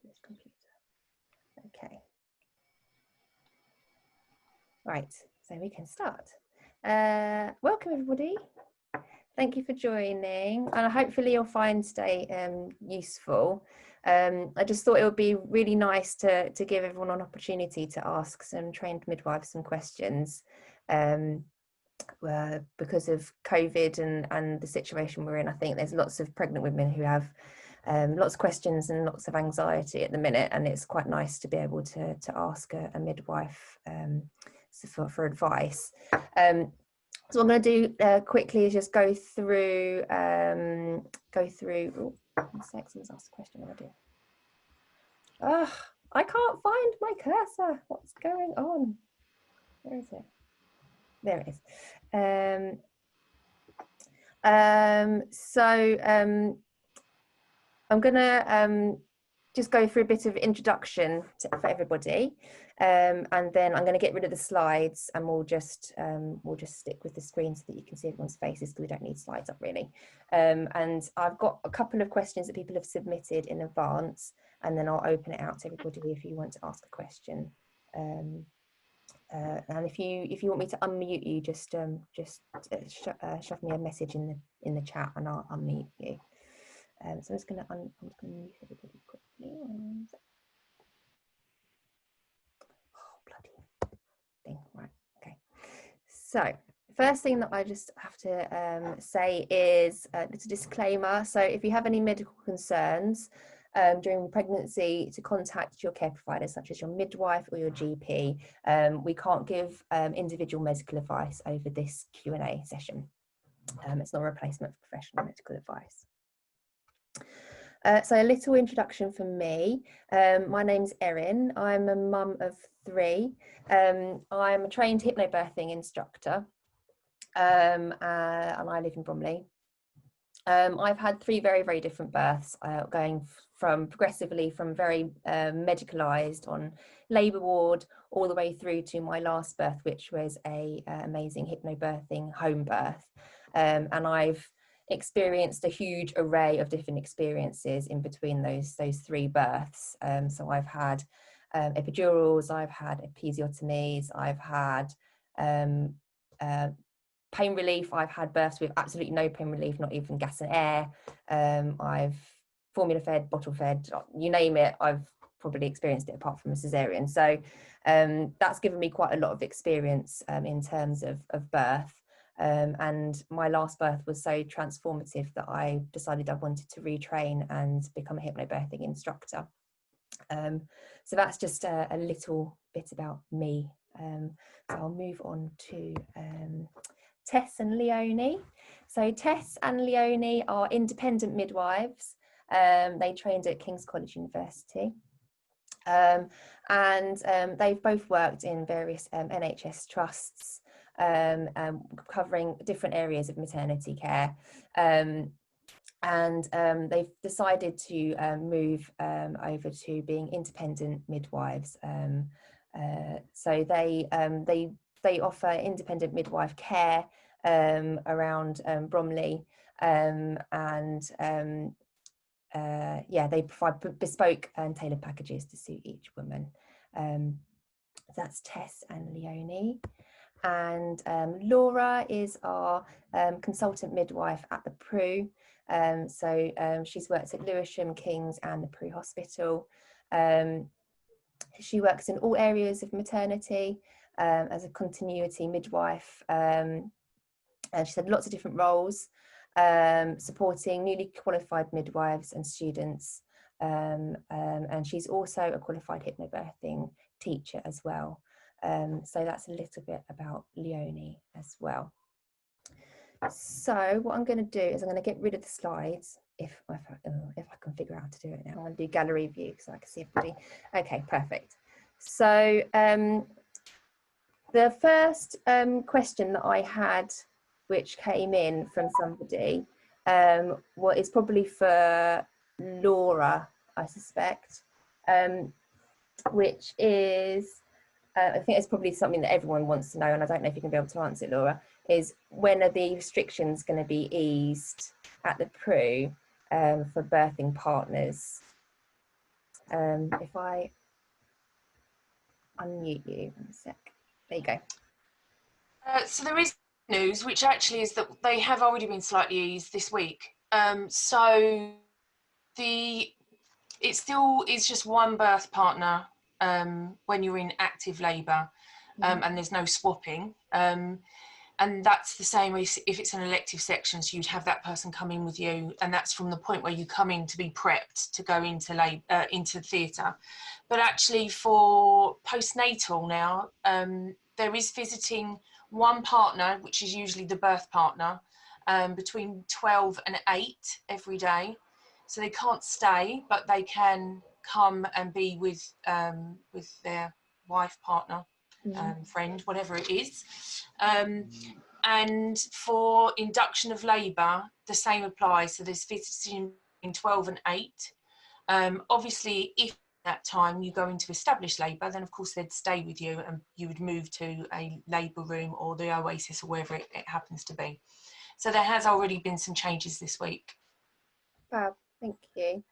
this computer. Okay. Right, so we can start. Welcome everybody. Thank you for joining, and hopefully you'll find today useful. I just thought it would be really nice to give everyone an opportunity to ask some trained midwives some questions because of COVID and the situation we're in. I think there's lots of pregnant women who have lots of questions and lots of anxiety at the minute, and it's quite nice to be able to ask a midwife for advice. So what I'm going to do quickly is just go through. Oh, one sec, someone's asked a question already. Oh, I can't find my cursor. What's going on? Where is it? There it is. I'm going to just go through a bit of introduction for everybody, and then I'm going to get rid of the slides, and we'll just stick with the screen so that you can see everyone's faces, because we don't need slides up really. And I've got a couple of questions that people have submitted in advance, and then I'll open it out to everybody if you want to ask a question. And if you want me to unmute you, just shove me a message in the chat, and I'll unmute you. So I'm just going to mute everybody quickly. Oh, bloody thing. Right. Okay. So first thing that I just have to say is it's a disclaimer. So if you have any medical concerns during pregnancy, to contact your care provider, such as your midwife or your GP. We can't give individual medical advice over this Q&A session. It's not a replacement for professional medical advice. So a little introduction from me. My name's Erin. I'm a mum of 3. I'm a trained hypnobirthing instructor, and I live in Bromley. I've had 3 very, very different births, going from progressively from very medicalised on labour ward all the way through to my last birth, which was a amazing hypnobirthing home birth. And I've experienced a huge array of different experiences in between those 3 births. So I've had epidurals, I've had episiotomies, I've had pain relief, I've had births with absolutely no pain relief, not even gas and air. I've formula fed, bottle fed, you name it, I've probably experienced it apart from a cesarean. So that's given me quite a lot of experience in terms of birth. And my last birth was so transformative that I decided I wanted to retrain and become a hypnobirthing instructor. So that's just a little bit about me. So I'll move on to Tess and Leonie. So Tess and Leonie are independent midwives. They trained at King's College University. And they've both worked in various NHS trusts, covering different areas of maternity care, and they've decided to move over to being independent midwives. So they offer independent midwife care around Bromley, yeah, they provide bespoke and tailored packages to suit each woman. That's Tess and Leonie. And Laura is our consultant midwife at the PRU. She's worked at Lewisham, King's and the PRU Hospital. She works in all areas of maternity as a continuity midwife. And she's had lots of different roles, supporting newly qualified midwives and students. And she's also a qualified hypnobirthing teacher as well. So that's a little bit about Leonie as well. So what I'm going to do is I'm going to get rid of the slides if I can figure out how to do it now. I'm going to do gallery view so I can see everybody. Okay, perfect. So the first question that I had, which came in from somebody, is probably for Laura, I suspect, which is, I think it's probably something that everyone wants to know, and I don't know if you can be able to answer it, Laura, is when are the restrictions going to be eased at the PRU for birthing partners? If I unmute you, one sec. There you go. So there is news, which actually is that they have already been slightly eased this week. So it still is just one birth partner when you're in active labour, and there's no swapping. And that's the same as if it's an elective section, so you'd have that person come in with you, and that's from the point where you come in to be prepped to go into theatre. But actually for postnatal now, there is visiting one partner, which is usually the birth partner, between 12 and 8 every day. So they can't stay, but they can come and be with their wife, partner, friend, whatever it is. And for induction of labour, the same applies. So there's visiting in 12 and 8. Obviously, if that time you go into established labour, then of course they'd stay with you and you would move to a labour room or the Oasis or wherever it happens to be. So there has already been some changes this week. Fab, thank you.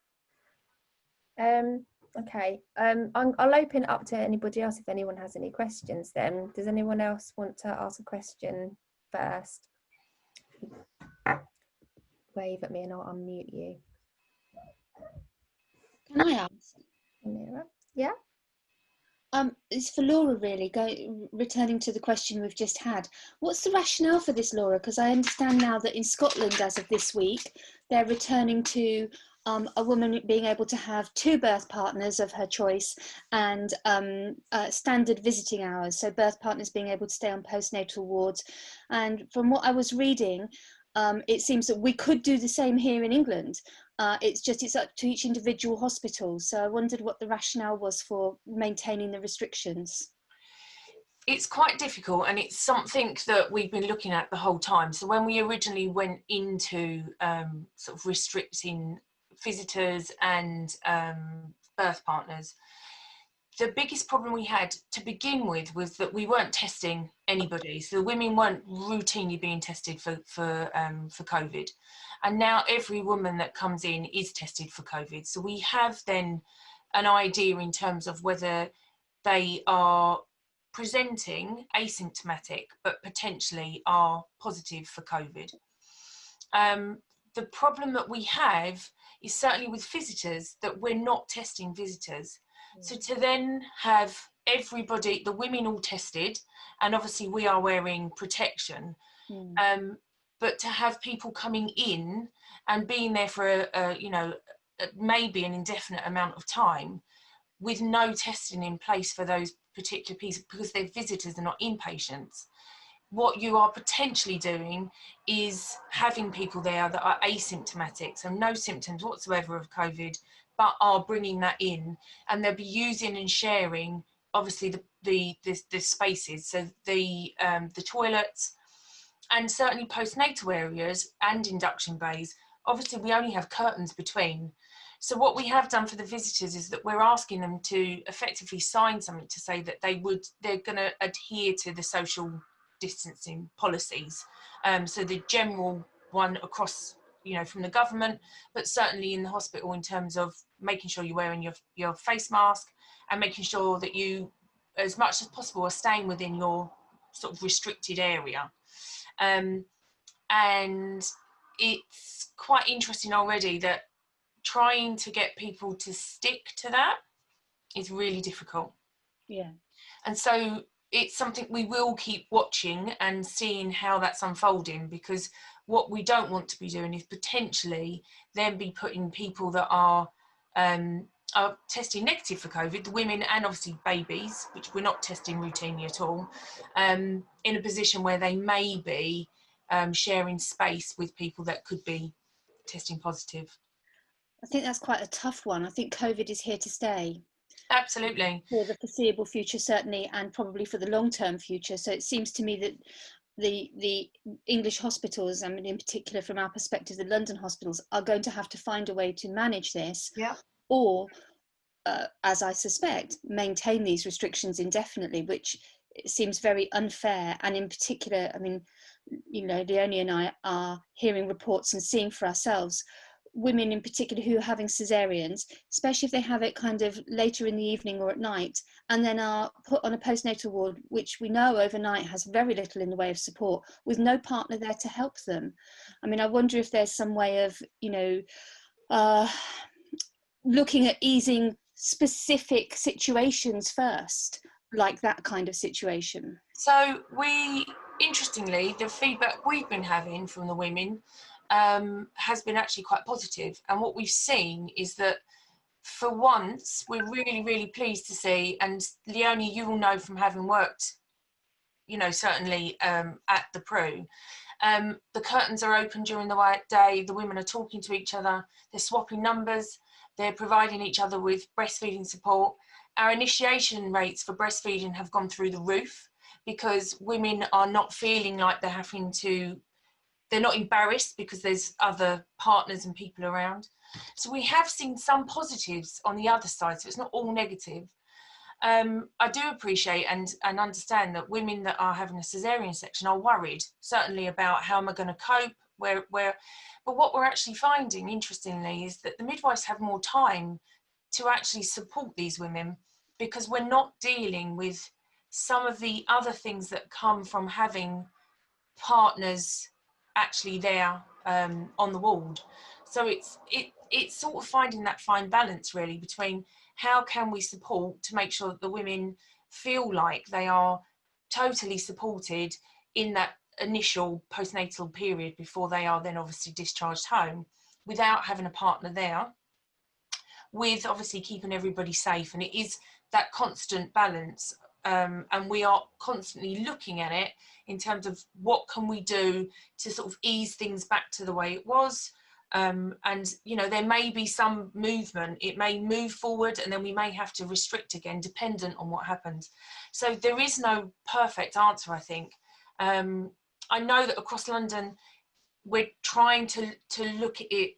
Okay, I'll open it up to anybody else if anyone has any questions then. Does anyone else want to ask a question first? Wave at me and I'll unmute you. Can I ask? Yeah. It's for Laura, really. Returning to the question we've just had, what's the rationale for this, Laura? Because I understand now that in Scotland, as of this week, they're returning to a woman being able to have 2 birth partners of her choice and standard visiting hours. So birth partners being able to stay on postnatal wards. And from what I was reading, it seems that we could do the same here in England. It's up to each individual hospital. So I wondered what the rationale was for maintaining the restrictions. It's quite difficult, and it's something that we've been looking at the whole time. So when we originally went into sort of restricting visitors and birth partners, the biggest problem we had to begin with was that we weren't testing anybody. So the women weren't routinely being tested for COVID. And now every woman that comes in is tested for COVID. So we have then an idea in terms of whether they are presenting asymptomatic, but potentially are positive for COVID. The problem that we have is certainly with visitors that we're not testing visitors. So to then have everybody, the women all tested, and obviously we are wearing protection, but to have people coming in and being there for maybe an indefinite amount of time with no testing in place for those particular pieces because they're visitors and not inpatients, what you are potentially doing is having people there that are asymptomatic, so no symptoms whatsoever of COVID, but are bringing that in, and they'll be using and sharing obviously the spaces, so the toilets, and certainly postnatal areas and induction bays. Obviously we only have curtains between. So what we have done for the visitors is that we're asking them to effectively sign something to say that they're going to adhere to the social distancing policies. So the general one across, from the government, but certainly in the hospital in terms of making sure you're wearing your face mask and making sure that you, as much as possible, are staying within your sort of restricted area. And it's quite interesting already that trying to get people to stick to that is really difficult. Yeah. And so it's something we will keep watching and seeing how that's unfolding, because what we don't want to be doing is potentially then be putting people that are testing negative for COVID, the women and obviously babies, which we're not testing routinely at all, in a position where they may be sharing space with people that could be testing positive. I think that's quite a tough one. I think COVID is here to stay. Absolutely. For the foreseeable future, certainly, and probably for the long-term future. So it seems to me that the English hospitals, I mean, in particular from our perspective, the London hospitals, are going to have to find a way to manage this, or, as I suspect, maintain these restrictions indefinitely, which seems very unfair. And in particular, I mean, Leonie and I are hearing reports and seeing for ourselves women in particular who are having cesareans, especially if they have it kind of later in the evening or at night, and then are put on a postnatal ward, which we know overnight has very little in the way of support, with no partner there to help them. I mean, I wonder if there's some way of, you know, looking at easing specific situations first, like that kind of situation. So interestingly, the feedback we've been having from the women has been actually quite positive. And what we've seen is that for once, we're really, really pleased to see, and Leonie, you will know from having worked, you know, certainly at the Pru, the curtains are open during the day, the women are talking to each other, they're swapping numbers, they're providing each other with breastfeeding support. Our initiation rates for breastfeeding have gone through the roof because women are not feeling like they're having to, they're not embarrassed because there's other partners and people around. So we have seen some positives on the other side, so it's not all negative. I do appreciate and understand that women that are having a caesarean section are worried, certainly about how am I going to cope, but what we're actually finding, interestingly, is that the midwives have more time to actually support these women because we're not dealing with some of the other things that come from having partners actually there on the ward. So it's sort of finding that fine balance really between how can we support to make sure that the women feel like they are totally supported in that initial postnatal period before they are then obviously discharged home without having a partner there, with obviously keeping everybody safe. And it is that constant balance, and we are constantly looking at it in terms of what can we do to sort of ease things back to the way it was. And you know, there may be some movement, it may move forward and then we may have to restrict again dependent on what happens. So there is no perfect answer, I think. I know that across London we're trying to look at it,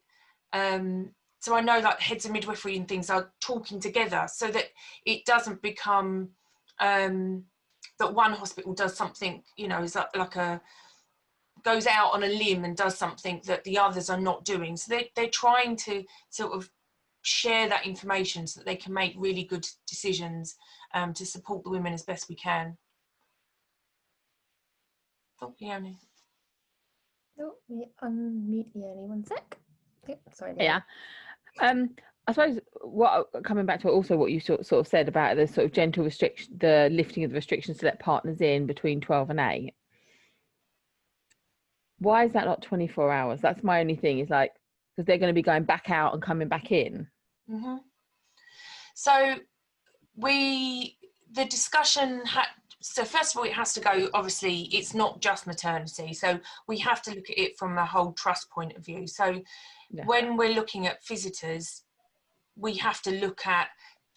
so I know like heads of midwifery and things are talking together so that it doesn't become that one hospital does something, you know, is like a goes out on a limb and does something that the others are not doing. So they're trying to sort of share that information so that they can make really good decisions to support the women as best we can. Oh, Leonie. Oh, we unmute Leonie 1 sec. Okay, sorry. Leonie. Yeah. I suppose coming back to also what you sort of said about the sort of gentle restriction, the lifting of the restrictions to let partners in between 12 and 8. Why is that not 24 hours? That's my only thing, is like, because they're going to be going back out and coming back in. Mm-hmm. So the discussion so first of all, it has to go, obviously, it's not just maternity. So we have to look at it from a whole trust point of view. So when we're looking at visitors, we have to look at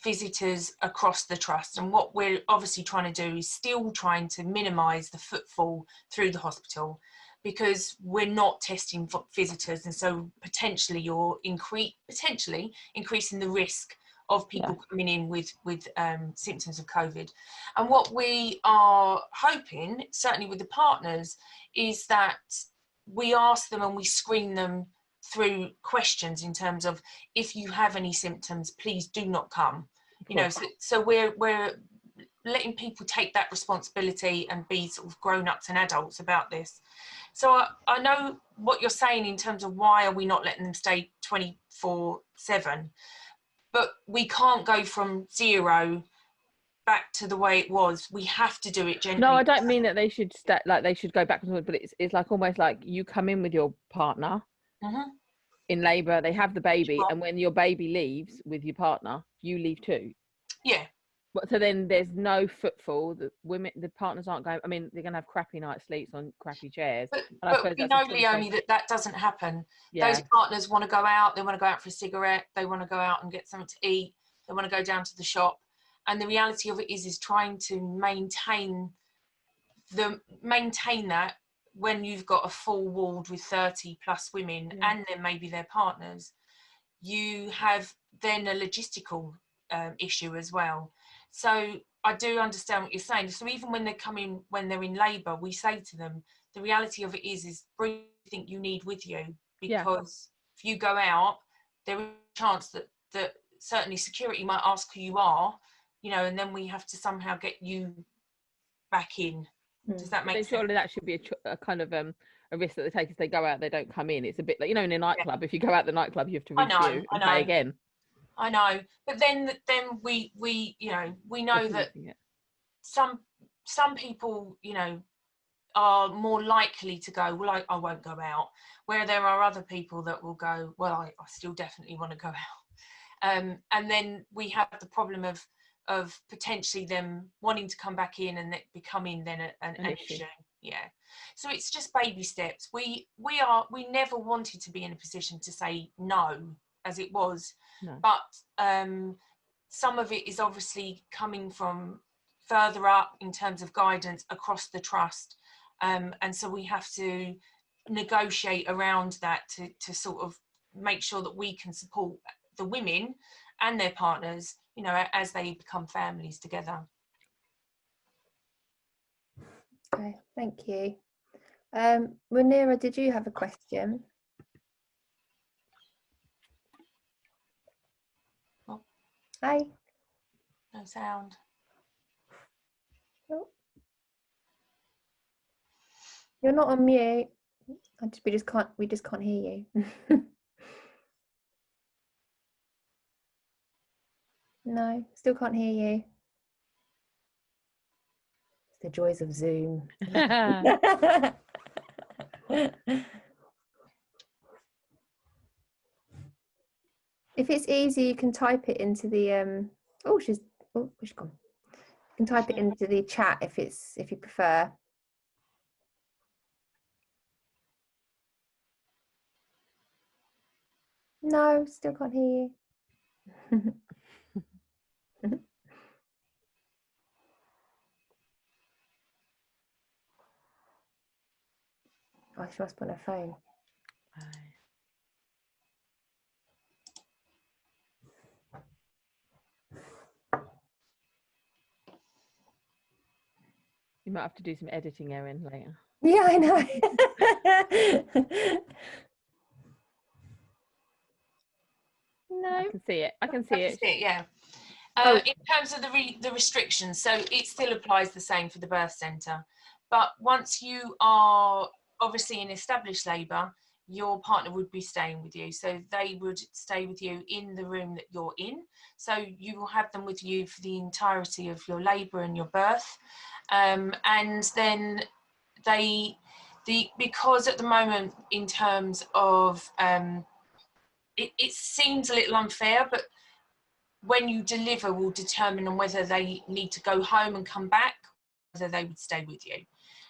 visitors across the trust. And what we're obviously trying to do is still trying to minimise the footfall through the hospital, because we're not testing for visitors. And so potentially you're increasing the risk of people coming in with symptoms of COVID. And what we are hoping, certainly with the partners, is that we ask them and we screen them through questions in terms of, if you have any symptoms, please do not come. You know, so we're letting people take that responsibility and be sort of grown-ups and adults about this. So I know what you're saying in terms of why are we not letting them stay 24/7, but we can't go from 0 back to the way it was. We have to do it gently. No, I don't mean that they should they should go back and forward, but it's like almost like you come in with your partner in labour, they have the baby, and when your baby leaves with your partner, you leave too. Yeah. So then there's no footfall. The partners aren't going. I mean, they're going to have crappy night's sleeps on crappy chairs. But we know, Leonie, that doesn't happen. Yeah. Those partners want to go out. They want to go out for a cigarette. They want to go out and get something to eat. They want to go down to the shop. And the reality of it is trying to maintain that when you've got a full ward with 30 plus women and then maybe their partners, you have then a logistical issue as well. So I do understand what you're saying. So even when they're in labour, we say to them, the reality of it is bring everything you need with you, because if you go out, there is a chance that certainly security might ask who you are, you know, and then we have to somehow get you back in. Does that make sense? Surely that should be a kind of a risk that they take. If they go out, they don't come in. It's a bit like, you know, in a nightclub, if you go out the nightclub, you have to requeue and pay again. I know, but then we you know, we know that some people, you know, are more likely to go, well, I won't go out, where there are other people that will go, well, I still definitely want to go out. And then we have the problem of potentially them wanting to come back in and it becoming then an issue. Yeah. So it's just baby steps. We never wanted to be in a position to say no, as it was, but some of it is obviously coming from further up in terms of guidance across the trust, and so we have to negotiate around that to sort of make sure that we can support the women and their partners, you know, as they become families together. Okay, thank you. Rhaenyra, did you have a question? Oh. Hi. No sound. Oh. You're not on mute. We just can't hear you. No, still can't hear you. It's the joys of Zoom. If it's easy, you can type it into the she's gone. You can type it into the chat if you prefer. No, still can't hear you. Oh, she must be on her phone. You might have to do some editing, Erin, later. Yeah, I know. No, I can see it. I can see it. Yeah. In terms of the restrictions, so it still applies the same for the birth centre. But once you are obviously in established labour, your partner would be staying with you. So they would stay with you in the room that you're in. So you will have them with you for the entirety of your labour and your birth. And then because at the moment in terms of, it seems a little unfair, but when you deliver will determine on whether they need to go home and come back, whether they would stay with you.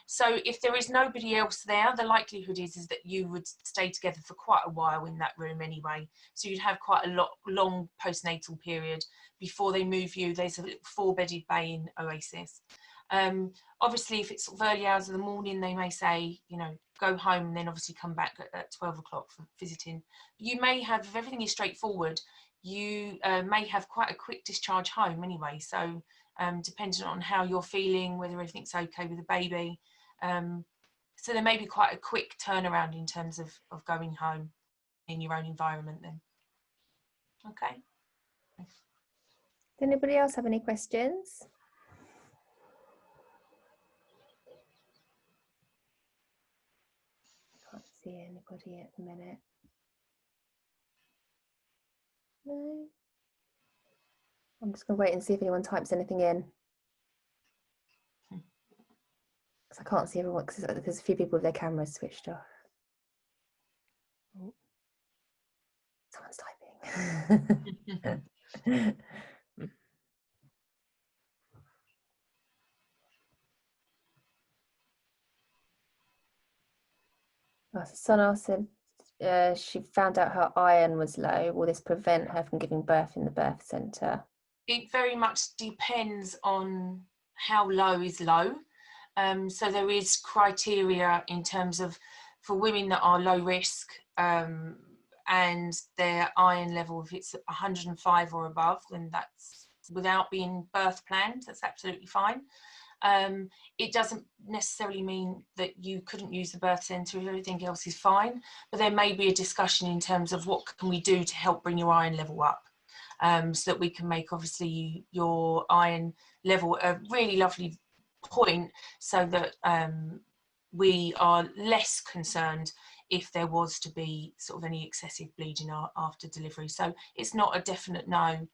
So if there is nobody else there, the likelihood is that you would stay together for quite a while in that room anyway. So you'd have quite a long postnatal period before they move you. There's a 4-bedded bay in Oasis. Obviously, if it's sort of early hours of the morning, they may say, you know, go home and then obviously come back at 12 o'clock for visiting. You may have, if everything is straightforward, you may have quite a quick discharge home anyway. So depending on how you're feeling, whether everything's okay with the baby. So there may be quite a quick turnaround in terms of going home in your own environment then. Okay. Does anybody else have any questions? Can't see anybody at the minute. No. I'm just going to wait and see if anyone types anything in. Because I can't see everyone, because there's a few people with their cameras switched off. Oh. Someone's typing. Oh, so Sana said she found out her iron was low. Will this prevent her from giving birth in the birth centre? It very much depends on how low is low. So there is criteria in terms of for women that are low risk and their iron level, if it's 105 or above, then that's without being birth planned, that's absolutely fine. It doesn't necessarily mean that you couldn't use the birth centre if everything else is fine, but there may be a discussion in terms of what can we do to help bring your iron level up, so that we can make obviously your iron level a really lovely point, so that we are less concerned if there was to be sort of any excessive bleeding after delivery. So it's not a definite no,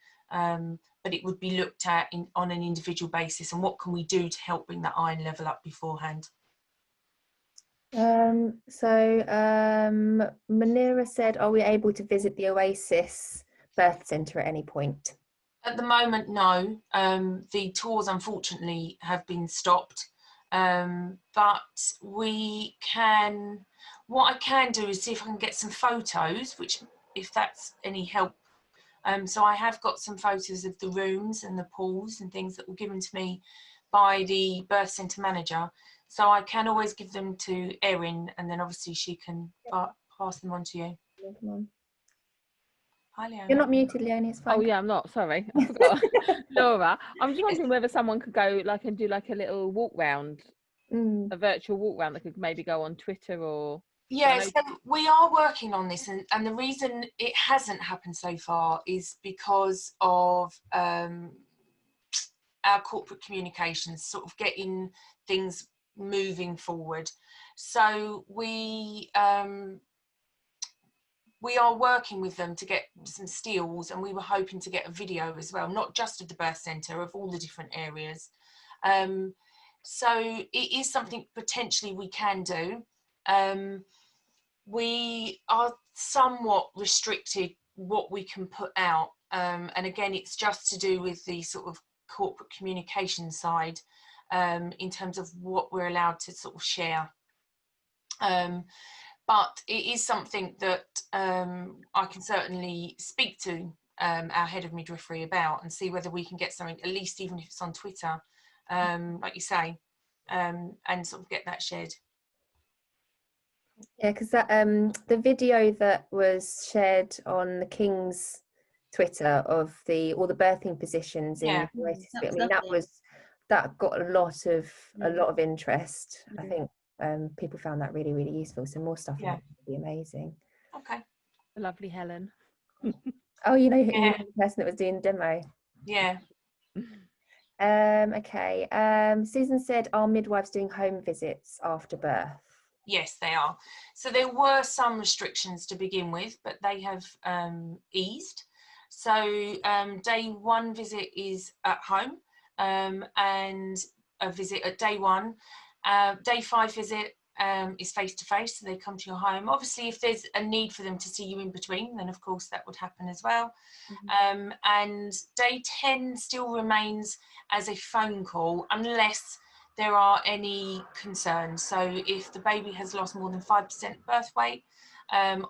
but it would be looked at on an individual basis, and what can we do to help bring that iron level up beforehand. Manira said, are we able to visit the Oasis birth centre at any point? At the moment, no. The tours unfortunately have been stopped, but we can, what I can do is see if I can get some photos, which, if that's any help. So I have got some photos of the rooms and the pools and things that were given to me by the birth centre manager. So I can always give them to Erin, and then obviously she can pass them on to you. Hi, Leonie. You're not muted, Leonie, it's fine. Oh yeah, I'm not, sorry, I forgot. Laura, I'm just wondering whether someone could go like and do like a little walk round, a virtual walk round that could maybe go on Twitter or... Yeah, so we are working on this, and the reason it hasn't happened so far is because of our corporate communications, sort of getting things moving forward. So we are working with them to get some stills, and we were hoping to get a video as well, not just of the birth centre, of all the different areas. So it is something potentially we can do. We are somewhat restricted what we can put out, and again it's just to do with the sort of corporate communication side, in terms of what we're allowed to sort of share, but it is something that I can certainly speak to our head of midwifery about and see whether we can get something, at least even if it's on Twitter, like you say, and sort of get that shared. Yeah, because that the video that was shared on the King's Twitter of all the birthing positions in Oasis, I mean that got a lot of interest. I think people found that really, really useful. So more stuff like that would be amazing. Okay. The lovely Helen. Oh, you know the person that was doing the demo. Yeah. Okay. Susan said, are midwives doing home visits after birth? Yes, they are. So there were some restrictions to begin with, but they have eased. So day 1 visit is at home, and a visit at day 1. Day 5 visit is face-to-face, so they come to your home. Obviously, if there's a need for them to see you in between, then of course that would happen as well. And day 10 still remains as a phone call, unless there are any concerns. So if the baby has lost more than 5% birth weight,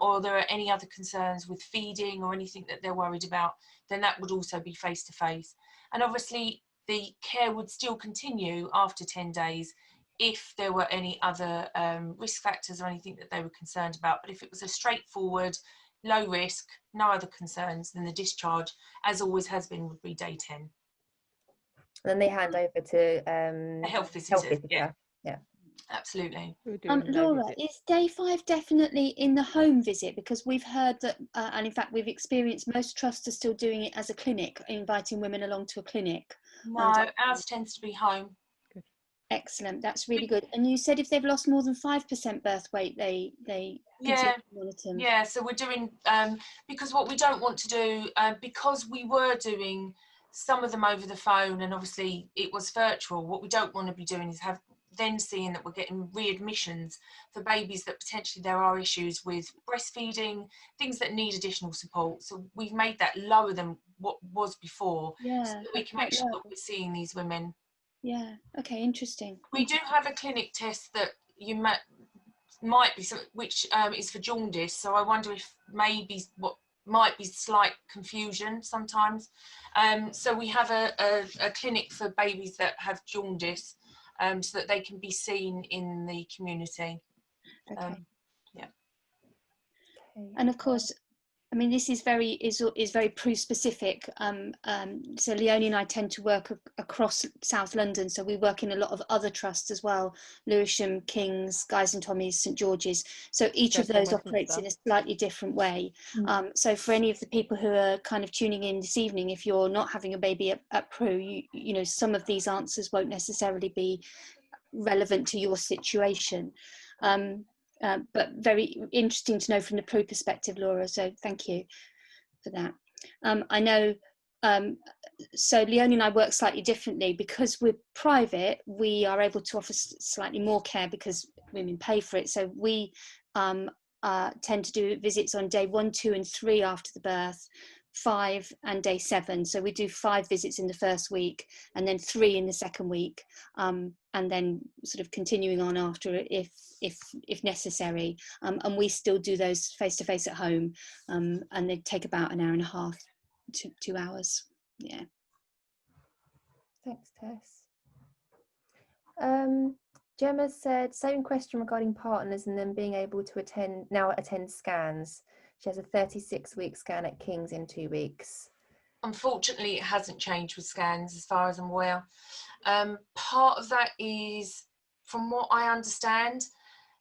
or there are any other concerns with feeding or anything that they're worried about, then that would also be face-to-face. And obviously the care would still continue after 10 days if there were any other risk factors or anything that they were concerned about. But if it was a straightforward, low risk, no other concerns, then the discharge, as always has been, would be day 10. And then they hand over to a health visitor. Yeah, absolutely. Laura, is day 5 definitely in the home visit? Because we've heard that, and in fact we've experienced most trusts are still doing it as a clinic, inviting women along to a clinic. No, ours tends to be home. Good. Excellent, that's really good. And you said if they've lost more than 5% birth weight, they monitor them. Yeah, so we're doing, because what we don't want to do, because we were doing some of them over the phone and obviously it was virtual, what we don't want to be doing is seeing that we're getting readmissions for babies that potentially there are issues with breastfeeding, things that need additional support. So we've made that lower than what was before, so that we can make sure that we're seeing these women. Yeah, okay, interesting. We do have a clinic test that you might be, which is for jaundice, so I wonder if maybe what might be slight confusion sometimes. So we have a clinic for babies that have jaundice, so that they can be seen in the community. Okay. Yeah. And of course, I mean, this is very Prue specific. So Leonie and I tend to work across South London. So we work in a lot of other trusts as well: Lewisham, King's, Guys and Tommy's, St George's. So each of those operates in a slightly different way. So for any of the people who are kind of tuning in this evening, if you're not having a baby at Prue, you know, some of these answers won't necessarily be relevant to your situation. But very interesting to know from the Prue perspective, Laura, so thank you for that. I know, so Leonie and I work slightly differently. Because we're private, we are able to offer slightly more care because women pay for it. So we tend to do visits on day 1, 2 and 3 after the birth, 5 and day 7. So we do 5 visits in the first week and then 3 in the second week, and then sort of continuing on after if necessary. And we still do those face to face at home, and they take about an hour and a half to 2 hours. Yeah. Thanks, Tess. Gemma said, same question regarding partners and then being able to attend scans. She has a 36-week scan at King's in 2 weeks. Unfortunately, it hasn't changed with scans as far as I'm aware. Part of that is, from what I understand,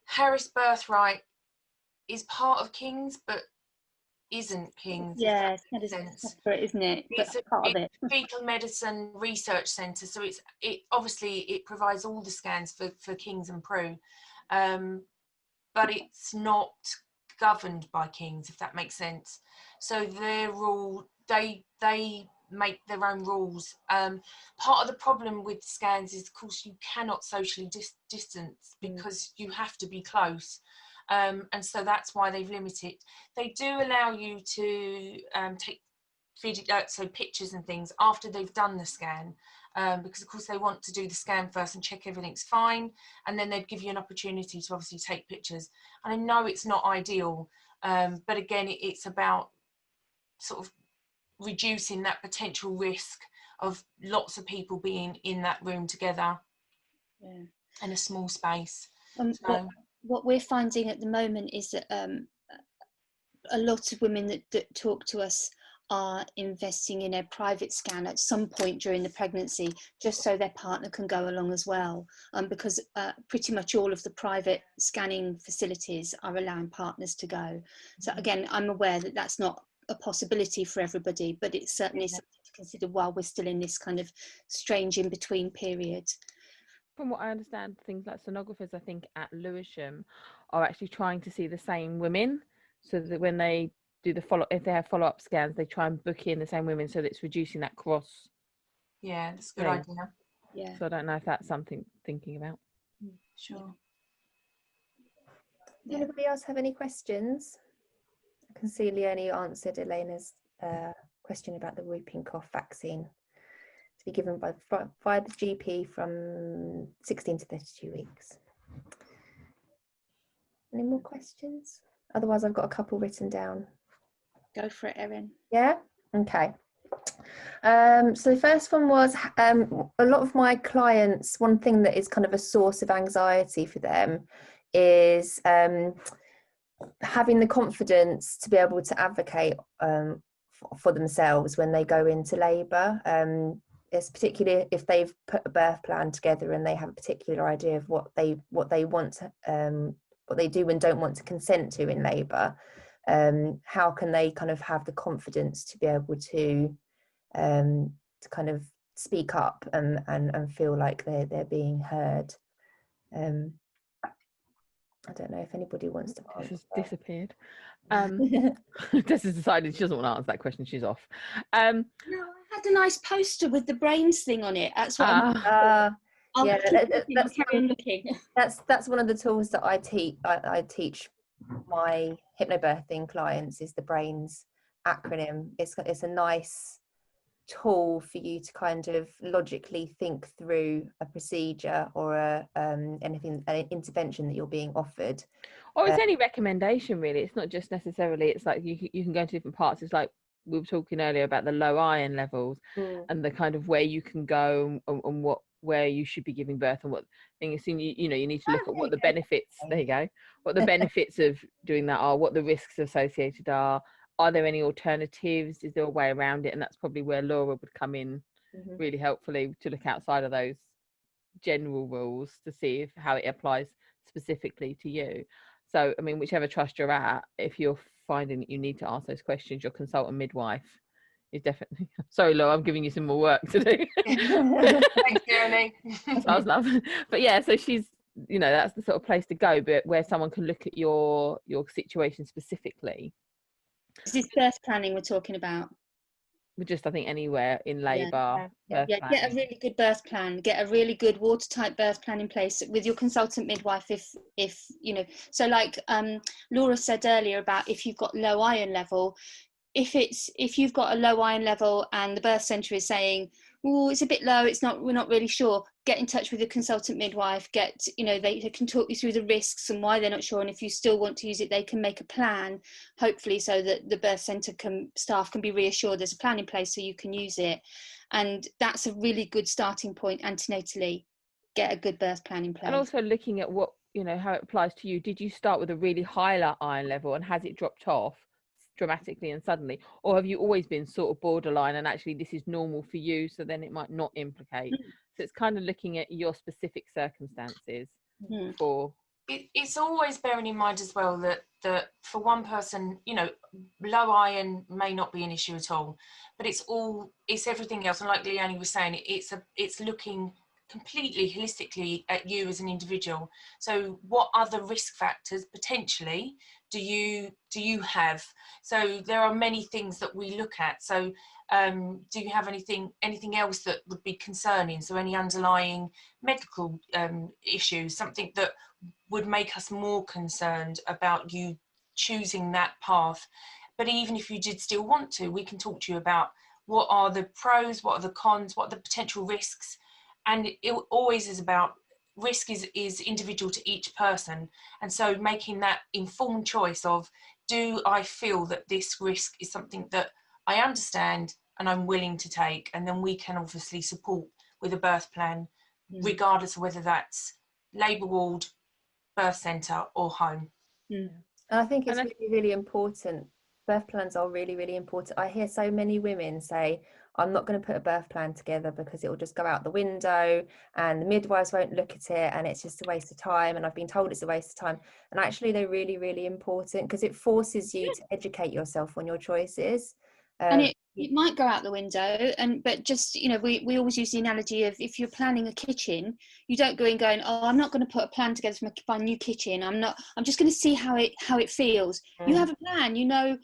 Harris Birthright is part of King's, but isn't King's. Yeah, it's separate, isn't it? It's a part of it. Fetal Medicine Research Centre, so it obviously provides all the scans for King's and Prue, but it's not governed by King's, if that makes sense. So their rule, they make their own rules. Part of the problem with scans is, of course, you cannot socially distance because you have to be close. And so that's why they've limited. They do allow you to take pictures and things after they've done the scan, because of course they want to do the scan first and check everything's fine, and then they'd give you an opportunity to obviously take pictures. And I know it's not ideal, but again, it's about sort of reducing that potential risk of lots of people being in that room together in a small space. What we're finding at the moment is that a lot of women that talk to us are investing in a private scan at some point during the pregnancy, just so their partner can go along as well, because pretty much all of the private scanning facilities are allowing partners to go. So again, I'm aware that that's not a possibility for everybody, but it's certainly something to consider while we're still in this kind of strange in-between period. From what I understand, things like sonographers, I think, at Lewisham are actually trying to see the same women, so that when they do if they have follow-up scans, they try and book in the same women, so that it's reducing that cross. Yeah, that's a good idea. Yeah. So I don't know if that's something thinking about. Sure. Does anybody else have any questions? I can see Leonie answered Elena's question about the whooping cough vaccine to be given by the GP from 16 to 32 weeks. Any more questions? Otherwise, I've got a couple written down. Go for it, Erin. Yeah? Okay. So the first one was, a lot of my clients, one thing that is kind of a source of anxiety for them is having the confidence to be able to advocate for themselves when they go into labour. It's particularly if they've put a birth plan together and they have a particular idea of what they want to, what they do and don't want to consent to in labour. How can they kind of have the confidence to be able to kind of speak up and feel like they're being heard? I don't know if anybody wants to. She's disappeared. Tess has decided she doesn't want to answer that question. She's off. No, I had a nice poster with the brains thing on it. That's what that's one of the tools that I teach my hypnobirthing clients, is the brains acronym. It's a nice tool for you to kind of logically think through a procedure or an intervention that you're being offered, or it's any recommendation really. It's not just necessarily, it's like you can go into different parts. It's like we were talking earlier about the low iron levels and the kind of where you can go and where you should be giving birth and what things. You need to look at what the benefits, there you go, what the benefits of doing that are, what the risks associated are. are there any alternatives? Is there a way around it? And that's probably where Laura would come in really helpfully, to look outside of those general rules to see how it applies specifically to you. So, I mean, whichever trust you're at, if you're finding that you need to ask those questions, your consultant midwife is definitely... Sorry, Laura, I'm giving you some more work to do. Thanks, Leonie. That's what I was laughing. But yeah, so she's, you know, that's the sort of place to go, but where someone can look at your situation specifically. Is this birth planning we're talking about? Just, I think, anywhere in labour. Yeah, get a really good birth plan, get a really good watertight birth plan in place with your consultant midwife, if you know. So like Laura said earlier about if you've got low iron level, if you've got a low iron level and the birth centre is saying, oh, it's a bit low, we're not really sure, get in touch with your consultant midwife, they can talk you through the risks and why they're not sure, and if you still want to use it, they can make a plan, hopefully, so that the birth centre staff can be reassured there's a plan in place so you can use it. And that's a really good starting point antenatally. Get a good birth plan in place. And also looking at what, you know, how it applies to you. Did you start with a really high iron level and has it dropped off dramatically and suddenly, or have you always been sort of borderline and actually this is normal for you, so then it might not implicate? So it's kind of looking at your specific circumstances. For it's always bearing in mind as well that for one person, you know, low iron may not be an issue at all, but it's everything else. And like Leonie was saying, it's looking completely holistically at you as an individual. So what other risk factors potentially do you have? So there are many things that we look at. So do you have anything else that would be concerning? So any underlying medical issues, something that would make us more concerned about you choosing that path. But even if you did still want to, we can talk to you about what are the pros, what are the cons, what are the potential risks. And it always is about risk is individual to each person. And so making that informed choice of, do I feel that this risk is something that I understand and I'm willing to take? And then we can obviously support with a birth plan, regardless of whether that's labour ward, birth centre or home. And I think it's really, really important. Birth plans are really, really important. I hear so many women say, I'm not going to put a birth plan together because it will just go out the window and the midwives won't look at it and it's just a waste of time, and I've been told it's a waste of time. And actually they're really, really important because it forces you to educate yourself on your choices. And it might go out the window, but just, you know, we always use the analogy of, if you're planning a kitchen, you don't go in going, oh, I'm not going to put a plan together for my new kitchen. I'm just going to see how it feels. You have a plan, you know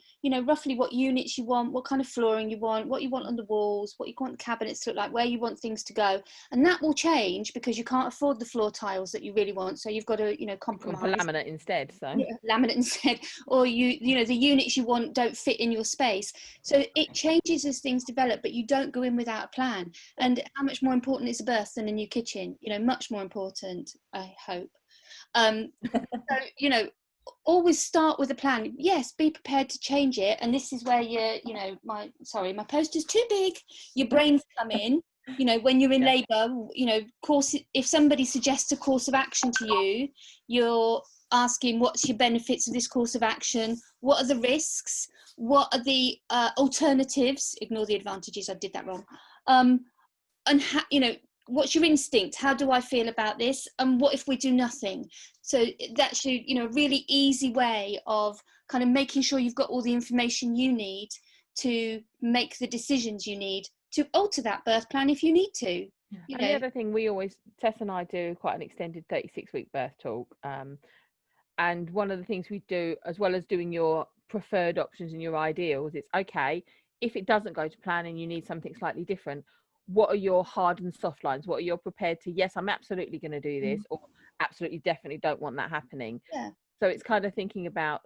roughly what units you want, what kind of flooring you want, what you want on the walls, what you want the cabinets to look like, where you want things to go. And that will change because you can't afford the floor tiles that you really want. So you've got to, compromise. For laminate instead. So yeah, laminate instead. Or the units you want don't fit in your space. So it changes as things develop, but you don't go in without a plan. And how much more important is a birth than a new kitchen? Much more important, I hope. So, always start with a plan. Yes, be prepared to change it. And this is where my poster's too big. Your brains come in. When you're in labour, if somebody suggests a course of action to you, you're asking, what's your benefits of this course of action? What are the risks? What are the alternatives? Ignore the advantages, I did that wrong. And what's your instinct? How do I feel about this? And what if we do nothing? So that's a really easy way of kind of making sure you've got all the information you need to make the decisions you need to alter that birth plan if you need to. And the other thing, Tess and I do quite an extended 36-week birth talk. And one of the things we do, as well as doing your preferred options and your ideals, it's okay, if it doesn't go to plan and you need something slightly different, what are your hard and soft lines? What are you prepared to, yes, I'm absolutely going to do this, or absolutely definitely don't want that happening. Yeah. So it's kind of thinking about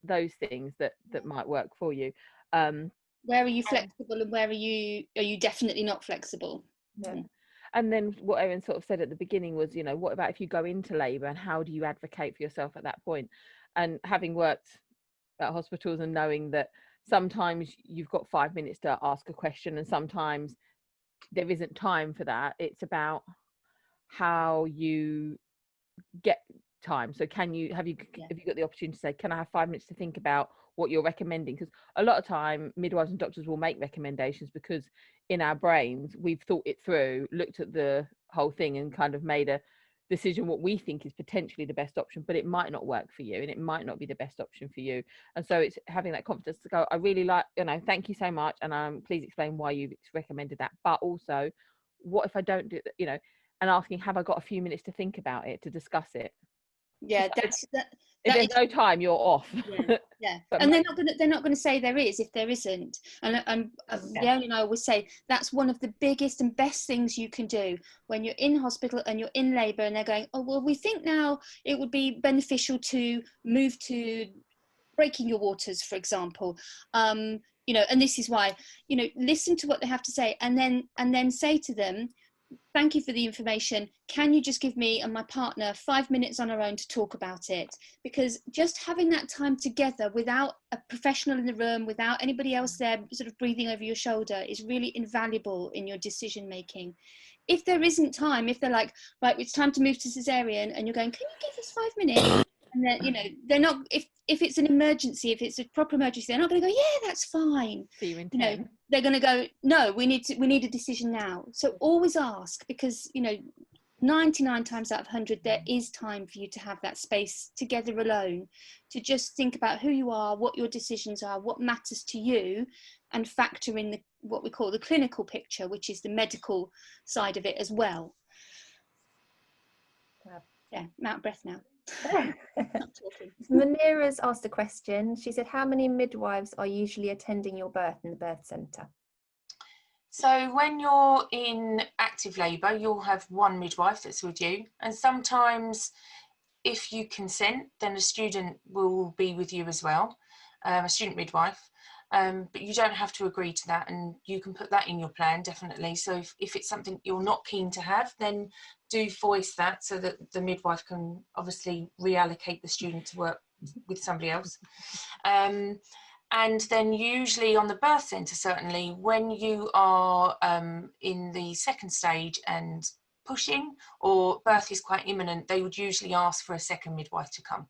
those things that might work for you. Where are you flexible and where are you definitely not flexible? Yeah. And then what Erin sort of said at the beginning was, what about if you go into labour and how do you advocate for yourself at that point? And having worked at hospitals and knowing that sometimes you've got 5 minutes to ask a question and sometimes there isn't time for that. It's about how you get time. So have you got the opportunity to say, can I have 5 minutes to think about what you're recommending, because a lot of time midwives and doctors will make recommendations because in our brains we've thought it through, looked at the whole thing and kind of made a decision what we think is potentially the best option, but it might not work for you and it might not be the best option for you. And so it's having that confidence to go, I really like, thank you so much, and please explain why you've recommended that, but also what if I don't do that, and asking, have I got a few minutes to think about it, to discuss it? Yeah, if there's no time, you're off. Yeah. But And they're not gonna say there is if there isn't. And Leonie and I always say that's one of the biggest and best things you can do when you're in hospital and you're in labour and they're going, oh well, we think now it would be beneficial to move to breaking your waters, for example. And this is why, listen to what they have to say and then say to them, thank you for the information. Can you just give me and my partner 5 minutes on our own to talk about it? Because just having that time together without a professional in the room, without anybody else there sort of breathing over your shoulder, is really invaluable in your decision making. If there isn't time, if they're like, right, it's time to move to cesarean, and you're going, can you give us 5 minutes? And then, they're not, if it's an emergency, if it's a proper emergency, they're not going to go, yeah, that's fine. See you in 10. They're going to go, no, we need a decision now. So always ask, because 99 times out of 100 there is time for you to have that space together alone, to just think about who you are, what your decisions are, what matters to you, and factor in what we call the clinical picture, which is the medical side of it as well. Yeah, I'm out of breath now. Manira's asked a question. She said, how many midwives are usually attending your birth in the birth centre? So when you're in active labour, you'll have one midwife that's with you, and sometimes if you consent, then a student will be with you as well, a student midwife, but you don't have to agree to that, and you can put that in your plan, definitely. So if it's something you're not keen to have, then do voice that so that the midwife can obviously reallocate the student to work with somebody else. And then usually on the birth centre, certainly when you are in the second stage and pushing, or birth is quite imminent, they would usually ask for a second midwife to come.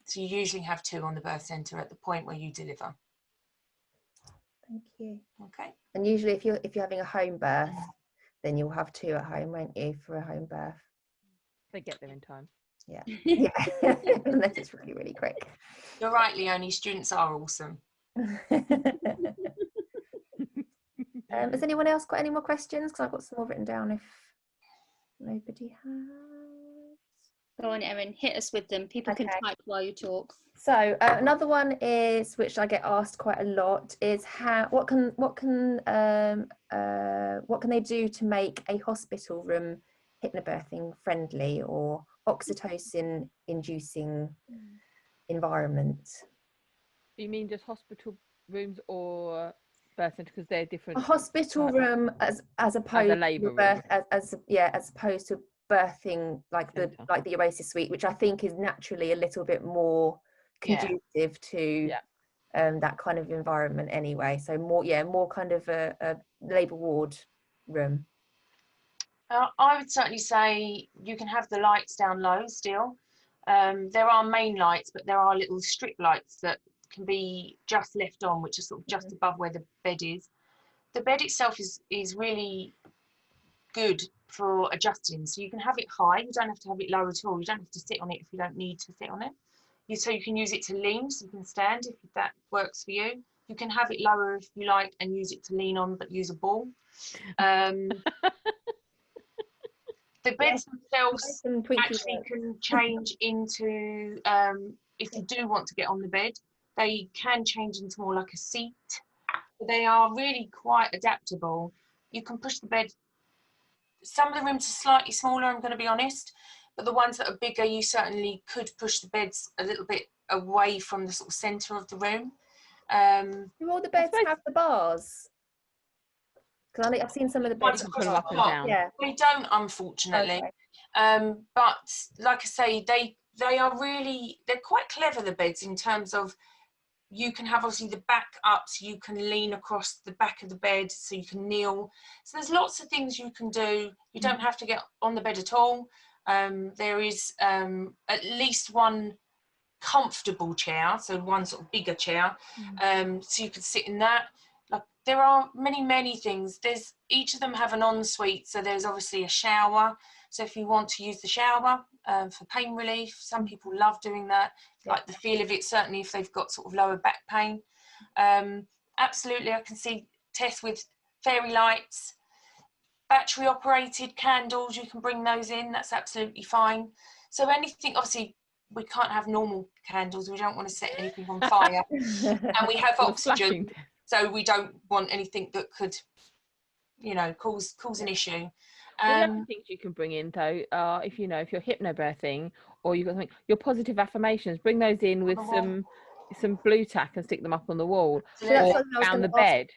So you usually have 2 on the birth centre at the point where you deliver. Thank you. Okay. And usually if you're having a home birth, then you'll have 2 at home, won't you, for a home birth? They get there in time. Yeah. Unless it's really, really quick. You're right, Leonie, students are awesome. Has anyone else got any more questions? Because I've got some more written down if nobody has. Go on, Erin, hit us with them. People can type while you talk. So another one is, which I get asked quite a lot, is what can they do to make a hospital room hypnobirthing friendly or oxytocin inducing environment? You mean just hospital rooms or birth centre, because they're different? A hospital room as opposed as a labour to birth, room. as opposed to birthing like the Oasis suite, which I think is naturally a little bit more conducive to that kind of environment anyway. So more kind of a labour ward room. I would certainly say you can have the lights down low still. There are main lights, but there are little strip lights that can be just left on, which are sort of just above where the bed is. The bed itself is really good for adjusting, so you can have it high, you don't have to have it low at all, you don't have to sit on it if you don't need to sit on it. So you can use it to lean, so you can stand if that works for you. You can have it lower if you like and use it to lean on, but use a ball. The beds themselves actually can change into, if you do want to get on the bed, they can change into more like a seat. They are really quite adaptable. You can push the bed. Some of the rooms are slightly smaller, I'm going to be honest, but the ones that are bigger, you certainly could push the beds a little bit away from the sort of centre of the room. Do all the beds have the bars? Because I've seen some of the beds put them up and down. Yeah, they don't, unfortunately. Okay. But like I say, they are really, they're quite clever, the beds, in terms of you can have obviously the back up, so you can lean across the back of the bed, so you can kneel. So there's lots of things you can do. You don't have to get on the bed at all. There is at least one comfortable chair, so one sort of bigger chair, so you could sit in that. Like, there are many things. There's, each of them have an ensuite, so there's obviously a shower, so if you want to use the shower for pain relief, some people love doing that, like the feel of it, certainly if they've got sort of lower back pain. Absolutely, I can see Tess with fairy lights, battery operated candles, you can bring those in, that's absolutely fine. So anything, obviously we can't have normal candles, we don't want to set anything on fire, and we have oxygen, so we don't want anything that could, you know, cause an issue. Well, the other things you can bring in though are, if you know, if you're hypnobirthing or you've got something, your positive affirmations, bring those in with some blue tack and stick them up on the wall, So that's or what I was down the gonna ask, bed.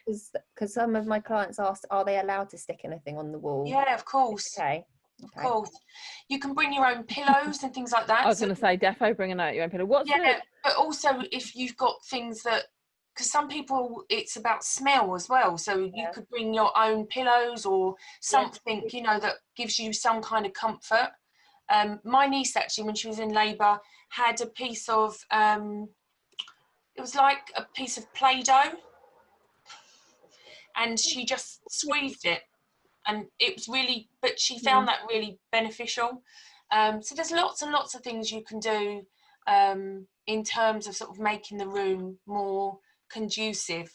because some of my clients asked, are they allowed to stick anything on the wall? Yeah, of course. Okay. Of course. You can bring your own pillows and things like that. I was going to say, defo bringing out your own pillow. But also if you've got things that, because some people, it's about smell as well, so you could bring your own pillows or something, you know, that gives you some kind of comfort. My niece actually, when she was in labour, had a piece of it was like a piece of Play-Doh, and she just squeezed it, and it was really, but she found that really beneficial. So there's lots and lots of things you can do in terms of sort of making the room more conducive.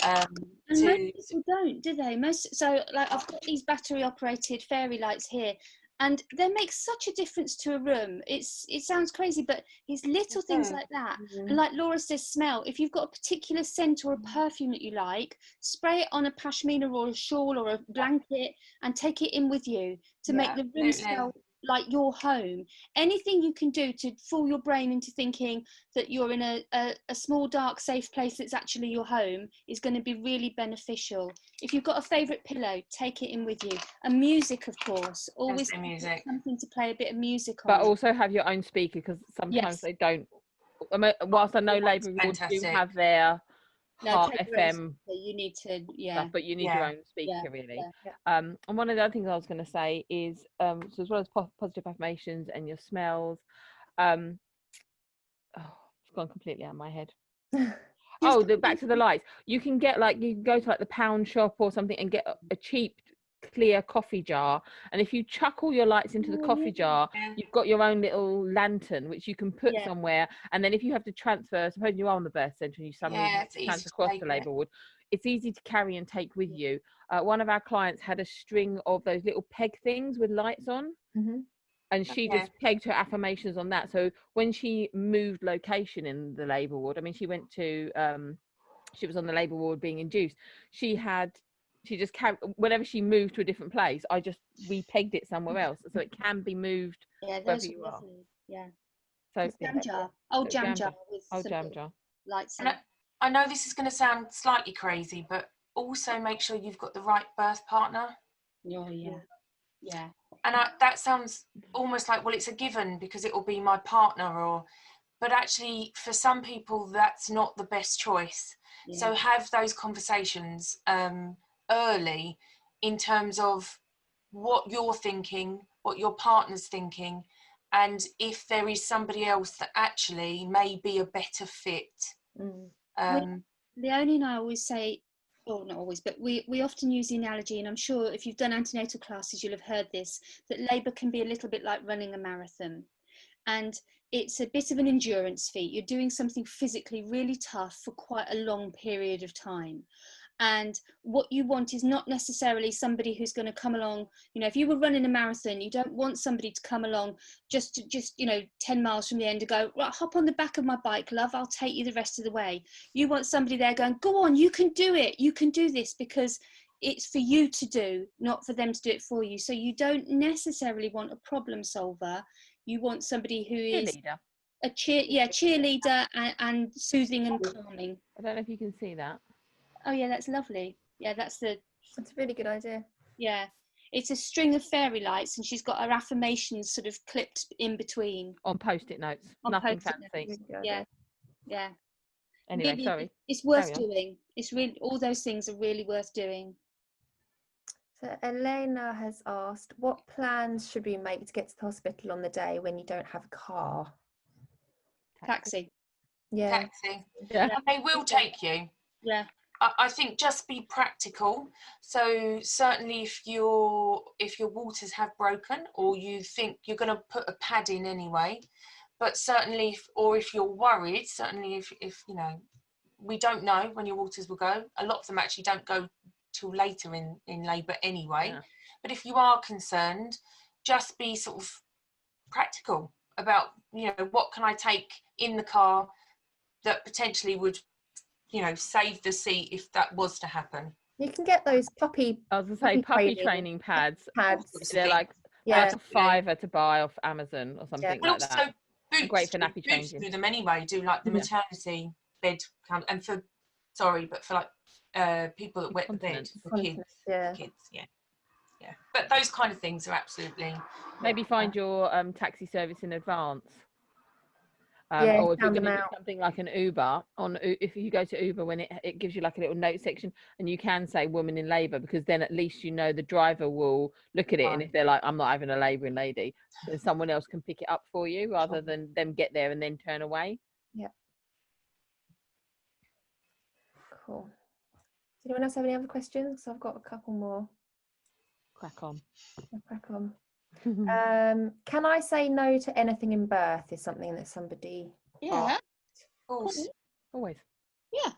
And most people don't, do they? So like, I've got these battery operated fairy lights here, and they make such a difference to a room. It sounds crazy, but it's little things like that. And like Laura says, smell. If you've got a particular scent or a perfume that you like, spray it on a pashmina or a shawl or a blanket and take it in with you to make the room smell like your home. Anything you can do to fool your brain into thinking that you're in a small, dark, safe place that's actually your home is going to be really beneficial. If you've got a favourite pillow, take it in with you. And music, of course, always something to play a bit of music on. But also have your own speaker, because sometimes they don't. Whilst I know Labour wards do have their Heart FM, so you need to stuff, but you need your own speaker really. And one of the other things I was going to say is, so as well as positive affirmations and your smells, it's gone completely out of my head. Back to the lights. You can get, like, you can go to like the pound shop or something and get a cheap clear coffee jar, and if you chuck all your lights into the coffee jar, you've got your own little lantern which you can put somewhere, and then if you have to transfer, suppose you are on the birth centre and you suddenly transfer across the labour ward, it's easy to carry and take with you. One of our clients had a string of those little peg things with lights on, and she just pegged her affirmations on that. So when she moved location in the labour ward, I mean, she went to she was on the labour ward being induced, she just carried, whenever she moved to a different place, we pegged it somewhere else, so it can be moved wherever you are. So jam jar, jam jar with jam jar lights. I know this is going to sound slightly crazy, but also make sure you've got the right birth partner. And that sounds almost like, well, it's a given because it will be my partner, but actually for some people that's not the best choice. So have those conversations early in terms of what you're thinking, what your partner's thinking, and if there is somebody else that actually may be a better fit. Leonie and I always say, or not always, but we often use the analogy, and I'm sure if you've done antenatal classes you'll have heard this, that labour can be a little bit like running a marathon, and it's a bit of an endurance feat. You're doing something physically really tough for quite a long period of time. And what you want is not necessarily somebody who's going to come along, you know, if you were running a marathon, you don't want somebody to come along just 10 miles from the end and go, right, hop on the back of my bike, love, I'll take you the rest of the way. You want somebody there going, go on, you can do it, you can do this, because it's for you to do, not for them to do it for you. So you don't necessarily want a problem solver. You want somebody who is a cheerleader and soothing and calming. I don't know if you can see that. Oh yeah, that's lovely. Yeah, that's a really good idea. Yeah, it's a string of fairy lights, and she's got her affirmations sort of clipped in between on post-it notes. Nothing fancy. Yeah. Anyway, really, sorry. It's worth doing. It's really, all those things are really worth doing. So Elena has asked, what plans should we make to get to the hospital on the day when you don't have a car? Taxi. Yeah. Taxi. Yeah. And they will take you. Yeah. I think just be practical. So certainly if your waters have broken, or you think you're going to put a pad in anyway, but certainly if you're worried, certainly if you know, we don't know when your waters will go. A lot of them actually don't go till later in labour anyway. Yeah. But if you are concerned, just be sort of practical about, you know, what can I take in the car that potentially would, you know, save the seat if that was to happen. You can get those puppy. I was going to say puppy training pads. They're like £5 to buy off Amazon or something like also, that. Boots, Great for nappy boots changing. do them anyway. Do like the maternity bed, and for like people that wet the bed for kids. Yeah. Yeah. But those kind of things are absolutely. Maybe find your taxi service in advance. Yeah, or if you're sound going them to do out. something like an Uber, if you go to Uber, when it gives you like a little note section, and you can say woman in labour, because then at least you know the driver will look at it, and if they're like, I'm not having a labouring lady, then someone else can pick it up for you rather than them get there and then turn away. Yeah. Cool. Does anyone else have any other questions? I've got a couple more. Crack on. I'll crack on. Can I say no to anything in birth? Is something that somebody Yeah. Of course. Always. Yeah.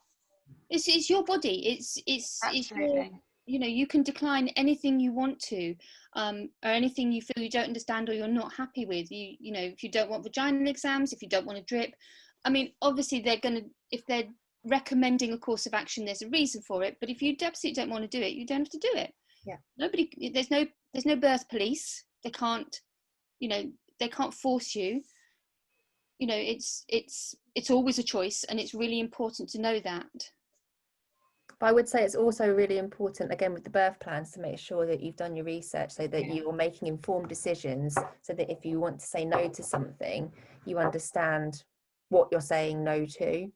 It's your body. It's your, you know, you can decline anything you want to, or anything you feel you don't understand or you're not happy with. You know, if you don't want vaginal exams, if you don't want a drip, I mean, obviously if they're recommending a course of action, there's a reason for it. But if you absolutely don't want to do it, you don't have to do it. Yeah. There's no birth police. They can't, you know, they can't force you. You know, it's always a choice, and it's really important to know that. But I would say it's also really important, again, with the birth plans, to make sure that you've done your research so that you're making informed decisions, so that if you want to say no to something, you understand what you're saying no to.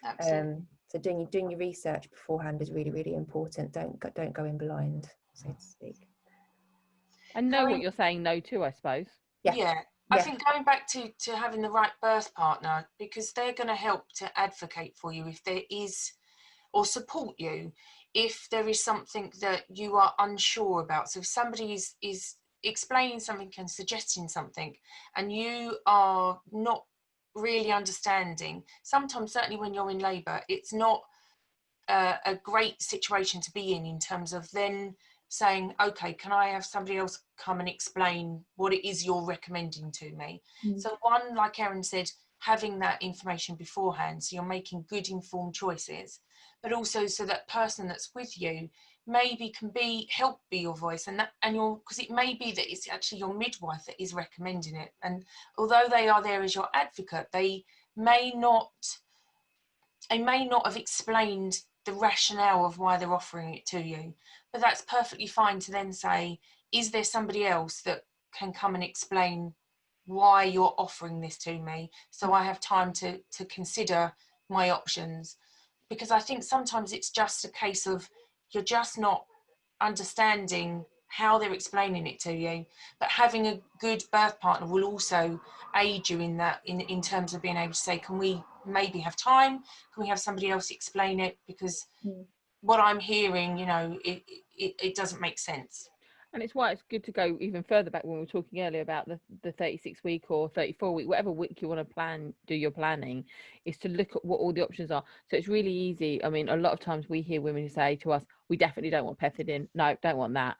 Absolutely. So doing your research beforehand is really, really important. Don't go in blind, so to speak. And know what you're saying no to, I suppose. Yeah. I think going back to having the right birth partner, because they're going to help to advocate for you if there is, or support you if there is something that you are unsure about. So if somebody is explaining something and suggesting something and you are not really understanding, sometimes, certainly when you're in labour, it's not a great situation to be in terms of then saying, okay, can I have somebody else come and explain what it is you're recommending to me? So one, like Erin said, having that information beforehand, so you're making good informed choices, but also so that person that's with you maybe can help be your voice, and because it may be that it's actually your midwife that is recommending it, and although they are there as your advocate, they may not have explained the rationale of why they're offering it to you. But that's perfectly fine to then say, is there somebody else that can come and explain why you're offering this to me, so I have time to consider my options? Because I think sometimes it's just a case of you're just not understanding how they're explaining it to you. But having a good birth partner will also aid you in that, in terms of being able to say, can we maybe have time? Can we have somebody else explain it? Because what I'm hearing, you know, it doesn't make sense. And it's why it's good to go even further back when we were talking earlier about the 36-week or 34-week, whatever week you want to do your planning, is to look at what all the options are. So it's really easy. I mean, a lot of times we hear women who say to us, we definitely don't want pethidine. No, don't want that.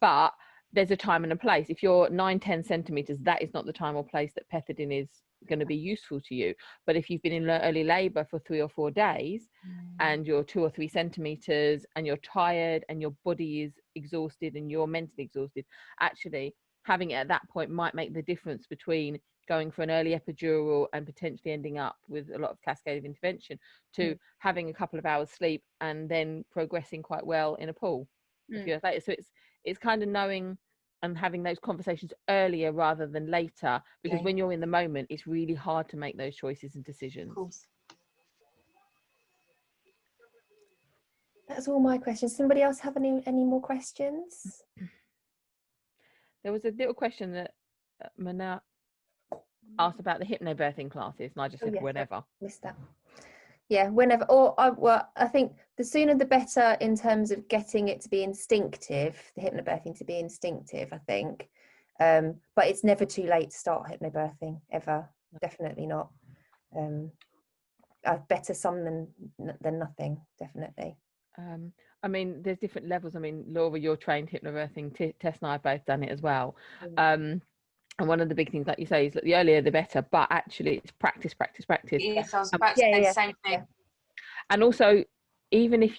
But there's a time and a place. If you're 9-10 centimeters, that is not the time or place that pethidine is going to be useful to you. But if you've been in early labor for 3 or 4 days and you're 2 or 3 centimeters and you're tired and your body is exhausted and you're mentally exhausted, actually having it at that point might make the difference between going for an early epidural and potentially ending up with a lot of cascade of intervention to having a couple of hours sleep and then progressing quite well in a pool a few hours later. So it's kind of knowing and having those conversations earlier rather than later, because when you're in the moment, it's really hard to make those choices and decisions. Of course. That's all my questions. Somebody else have any more questions? There was a little question that asked about the hypnobirthing classes, and I just said yes, whenever. I missed that. Yeah, whenever. Or I think the sooner the better in terms of getting it to be instinctive, the hypnobirthing to be instinctive, I think. But it's never too late to start hypnobirthing, ever. Definitely not. Better some than nothing, definitely. I mean, there's different levels. I mean, Laura, you're trained hypnobirthing. Tess and I have both done it as well. And one of the big things, like you say, is that the earlier the better, but actually it's practice. Yes, I was about to say the same thing. Yeah. And also, even if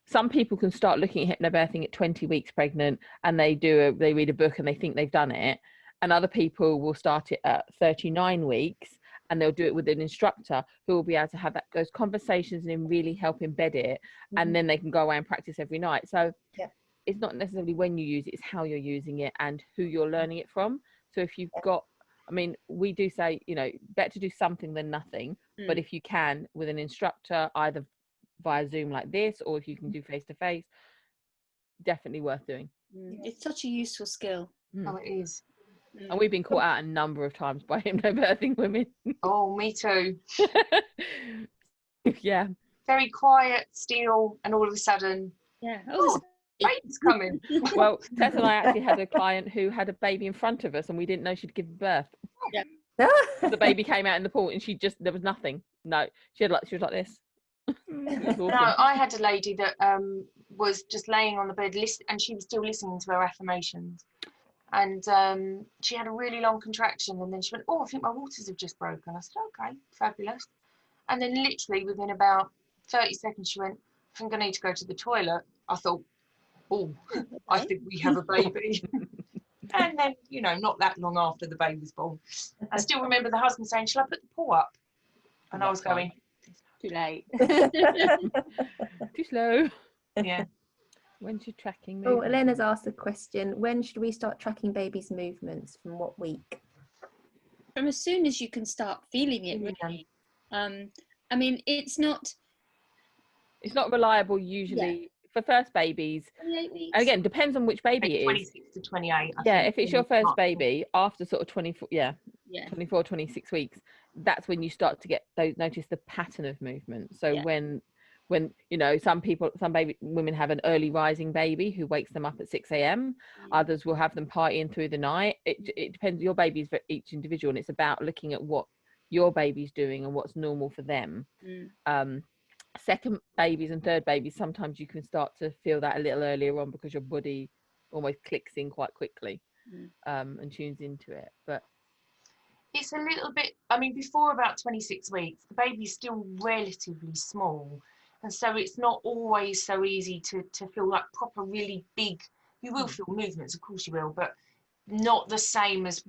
some people can start looking at hypnobirthing at 20 weeks pregnant, and they read a book and they think they've done it, and other people will start it at 39 weeks and they'll do it with an instructor who will be able to have those conversations and really help embed it, and then they can go away and practice every night. So it's not necessarily when you use it, it's how you're using it and who you're learning it from. So if you've got, I mean, we do say, better to do something than nothing, but if you can with an instructor, either via Zoom like this, or if you can do face-to-face, definitely worth doing. It's such a useful skill. Oh, it is. And we've been caught out a number of times by hypnobirthing women. Oh, me too. Yeah. Very quiet, still, and all of a sudden, baby's coming. Well, Tess and I actually had a client who had a baby in front of us and we didn't know she'd give birth. Yeah. The baby came out in the pool and there was nothing. No, she was like this. Awesome. No, I had a lady that was just laying on the bed and she was still listening to her affirmations, and she had a really long contraction, and then she went, "Oh, I think my waters have just broken." I said, "Okay, fabulous." And then literally within about 30 seconds she went, "I think I need to go to the toilet." I thought, "Oh, I think we have a baby." And then, not that long after the baby was born, I still remember the husband saying, "Shall I put the pool up?" And I was going, "Too late." Too slow. Yeah. When should tracking movements? Oh, Elena's asked a question. When should we start tracking babies' movements? From what week? From as soon as you can start feeling it, really. I mean, it's not reliable usually for first babies. 28 weeks. And again, depends on which baby it is. 26 to 28. If it's your first baby, after sort of 24, 24, 26 weeks, that's when you start to get notice the pattern of movement. So when some women have an early rising baby who wakes them up at 6 a.m. Others will have them partying through the night. It depends. Your baby's for each individual, and it's about looking at what your baby's doing and what's normal for them. Second babies and third babies, sometimes you can start to feel that a little earlier on because your body almost clicks in quite quickly and tunes into it. But it's a little bit, before about 26 weeks, the baby's still relatively small. And so it's not always so easy to feel like proper, really big. You will feel movements, of course you will, but not the same as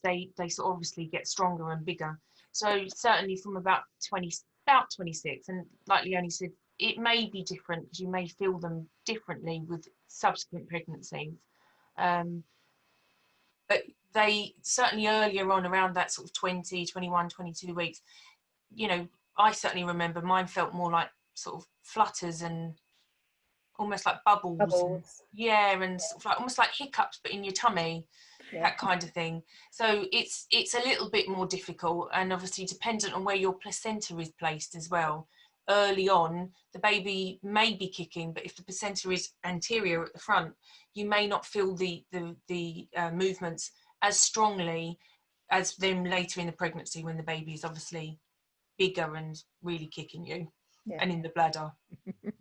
they sort of obviously get stronger and bigger. So certainly from about 26, and like Leonie said, it may be different because you may feel them differently with subsequent pregnancies. But they certainly earlier on, around that sort of 20, 21, 22 weeks, I certainly remember mine felt more like sort of flutters and almost like bubbles. And sort of like almost like hiccups but in your tummy, that kind of thing. So it's a little bit more difficult, and obviously dependent on where your placenta is placed as well. Early on, the baby may be kicking, but if the placenta is anterior at the front, you may not feel the movements as strongly as them later in the pregnancy when the baby is obviously bigger and really kicking you, and in the bladder.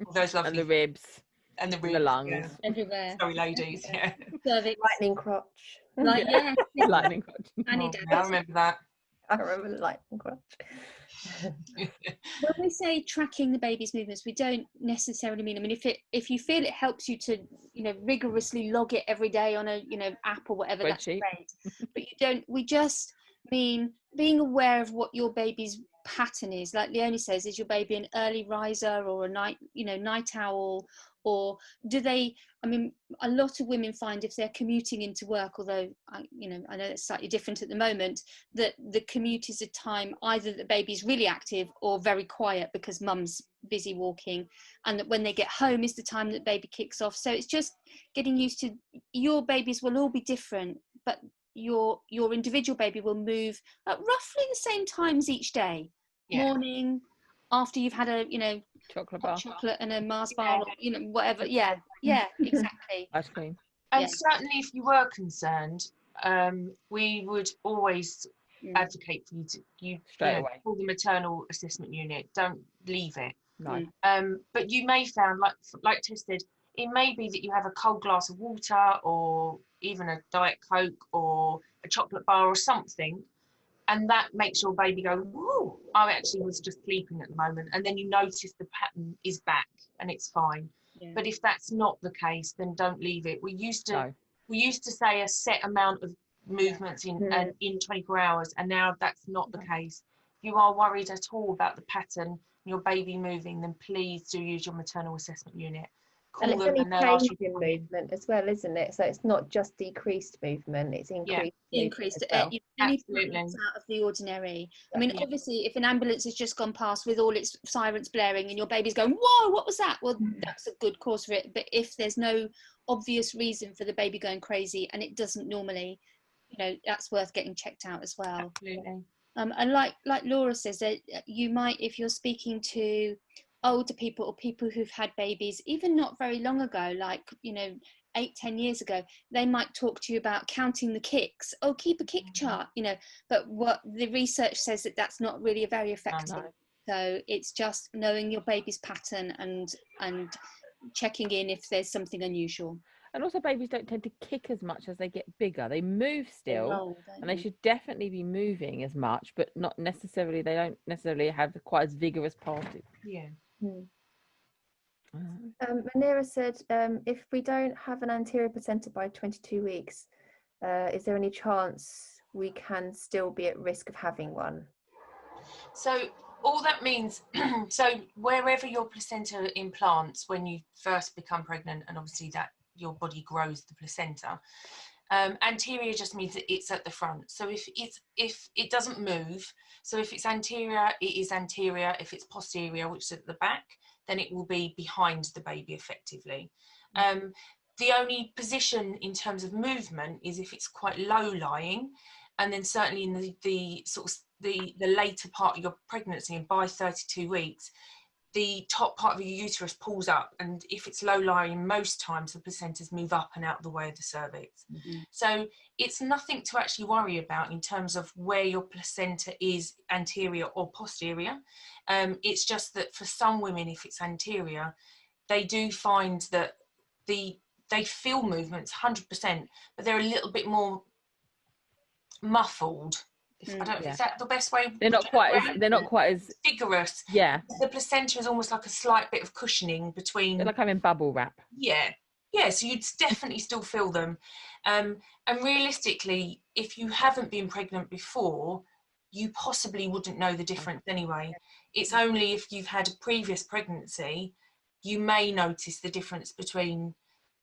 All those lovely and the ribs. And the ribs, the lungs. Everywhere. Sorry, ladies. Lightning crotch. Lightning crotch. I remember that. I remember the lightning crotch. When we say tracking the baby's movements, we don't necessarily mean, if you feel it helps you to, rigorously log it every day on a, app or whatever, that's great. But we just mean being aware of what your baby's pattern is. Like Leonie says, is your baby an early riser or a night owl? Or do they, a lot of women find if they're commuting into work, although I know it's slightly different at the moment, that the commute is a time either the baby's really active or very quiet because mum's busy walking, and that when they get home is the time that baby kicks off. So it's just getting used to, your babies will all be different, but your individual baby will move at roughly the same times each day. Yeah. Morning, after you've had a Chocolate hot bar, chocolate and a Mars bar, or whatever. Yeah, exactly. ice cream. And Yeah. certainly if you were concerned, we would always advocate for you to Straight away. call the maternal assessment unit. Don't leave it. No. But you may find, like Tess said, it may be that you have a cold glass of water or even a Diet Coke or a chocolate bar or something, and that makes your baby go, whoa, I actually was just sleeping at the moment. And then you notice the pattern is back and it's fine. Yeah. But if that's not the case, then don't leave it. We used to say a set amount of movements in 24 hours, and now that's not the case. If you are worried at all about the pattern, your baby moving, then please do use your maternal assessment unit. And Call it's them only and they'll ask you change in movement as well, isn't it? So it's not just decreased movement, it's increased Increased as well. Absolutely. out of the ordinary. I mean, Yeah. obviously, if an ambulance has just gone past with all its sirens blaring and your baby's going, whoa, what was that? Well, that's a good cause for it. But if there's no obvious reason for the baby going crazy and it doesn't normally, that's worth getting checked out as well. Absolutely. And like Laura says, that you might, if you're speaking to older people or people who've had babies, even not very long ago, like 8-10 years ago, they might talk to you about counting the kicks. Oh, keep a kick chart, but what the research says that's not really very effective. No. So it's just knowing your baby's pattern and checking in if there's something unusual. And also, babies don't tend to kick as much as they get bigger. They move still, and they should definitely be moving as much, but not necessarily. They don't necessarily have quite as vigorous party. Yeah. Manera said, if we don't have an anterior placenta by 22 weeks, is there any chance we can still be at risk of having one? So all that means, so wherever your placenta implants when you first become pregnant, and obviously that your body grows the placenta, anterior just means that it's at the front. So if it doesn't move, so if it's anterior, it is anterior. If it's posterior, which is at the back, then it will be behind the baby effectively. The only position in terms of movement is if it's quite low lying, and then certainly in the sort of the later part of your pregnancy, and by 32 weeks, the top part of your uterus pulls up, and if it's low lying, most times the placentas move up and out of the way of the cervix. So it's nothing to actually worry about in terms of where your placenta is, anterior or posterior. It's just that for some women, if it's anterior, they do find that they feel movements 100%, but they're a little bit more muffled. I don't know, is that the best way? They're not quite as vigorous. Yeah. The placenta is almost like a slight bit of cushioning between. They're like having bubble wrap. Yeah. So you'd definitely still feel them. And realistically, if you haven't been pregnant before, you possibly wouldn't know the difference anyway. It's only if you've had a previous pregnancy, you may notice the difference between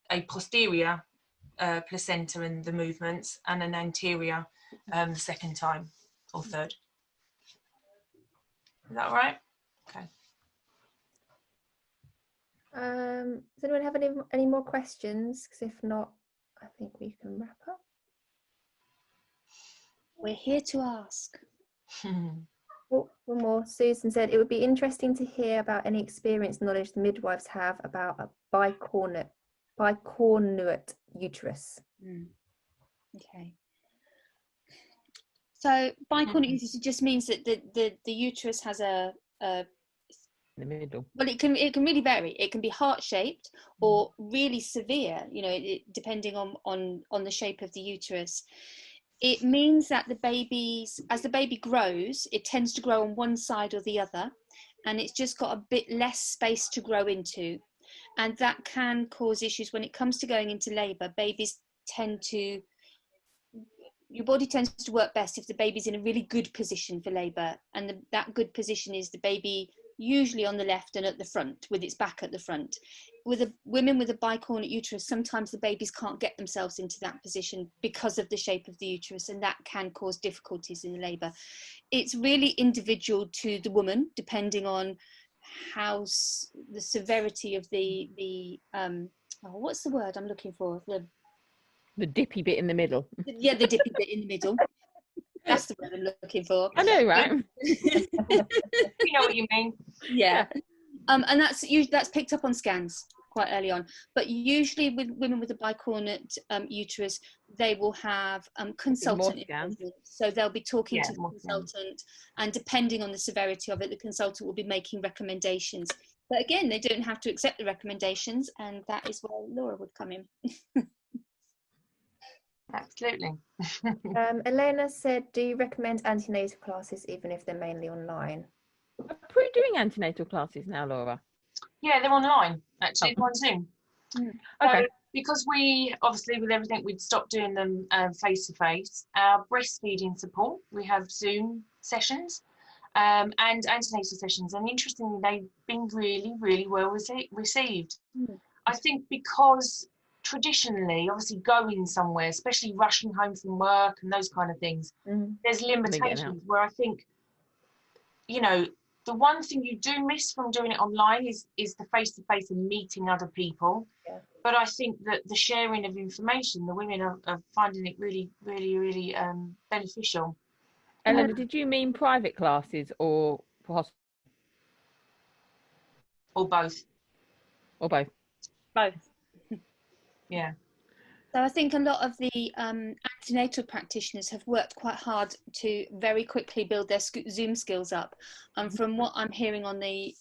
a posterior placenta and the movements, and an anterior the second time or third. Is that all right? Okay. Does anyone have any more questions? Because if not, I think we can wrap up. We're here to ask. Oh, one more. Susan said, it would be interesting to hear about any experience knowledge the midwives have about a bicornuate uterus. Okay. So bicornuate uterus just means that the uterus has a in the middle. Well, it can really vary. It can be heart-shaped or really severe, depending on the shape of the uterus. It means that as the baby grows, it tends to grow on one side or the other, and it's just got a bit less space to grow into. And that can cause issues when it comes to going into labour. Your body tends to work best if the baby's in a really good position for labour, and that good position is the baby usually on the left and at the front, with its back at the front. With women with a bicornuate uterus, sometimes the babies can't get themselves into that position because of the shape of the uterus, and that can cause difficulties in the labour. It's really individual to the woman, depending on the severity of the what's the word I'm looking for? The dippy bit in the middle. Yeah, the dippy bit in the middle. That's the word I'm looking for. I know, right? You know what you mean. Yeah. And that's picked up on scans quite early on. But usually with women with a bicornate uterus, they will have consultant involvement. So they'll be talking to the consultant, and depending on the severity of it, the consultant will be making recommendations. But again, they don't have to accept the recommendations, and that is where Laura would come in. Absolutely. Elena said, do you recommend antenatal classes even if they're mainly online? Are we doing antenatal classes now, Laura? Yeah, they're online, actually. They're on Zoom. Okay. So, because we, obviously, with everything, we'd stopped doing them face-to-face. Our breastfeeding support, we have Zoom sessions and antenatal sessions. And interestingly, they've been really, really well received. I think because traditionally, obviously going somewhere, especially rushing home from work and those kind of things, there's limitations where I think, you know, the one thing you do miss from doing it online is the face-to-face and meeting other people. Yeah. But I think that the sharing of information, the women are finding it really, really, really beneficial. Eleanor, did you mean private classes or for hospital? Or both? Or both? Both. Yeah. So I think a lot of the antenatal practitioners have worked quite hard to very quickly build their Zoom skills up. And from what I'm hearing on the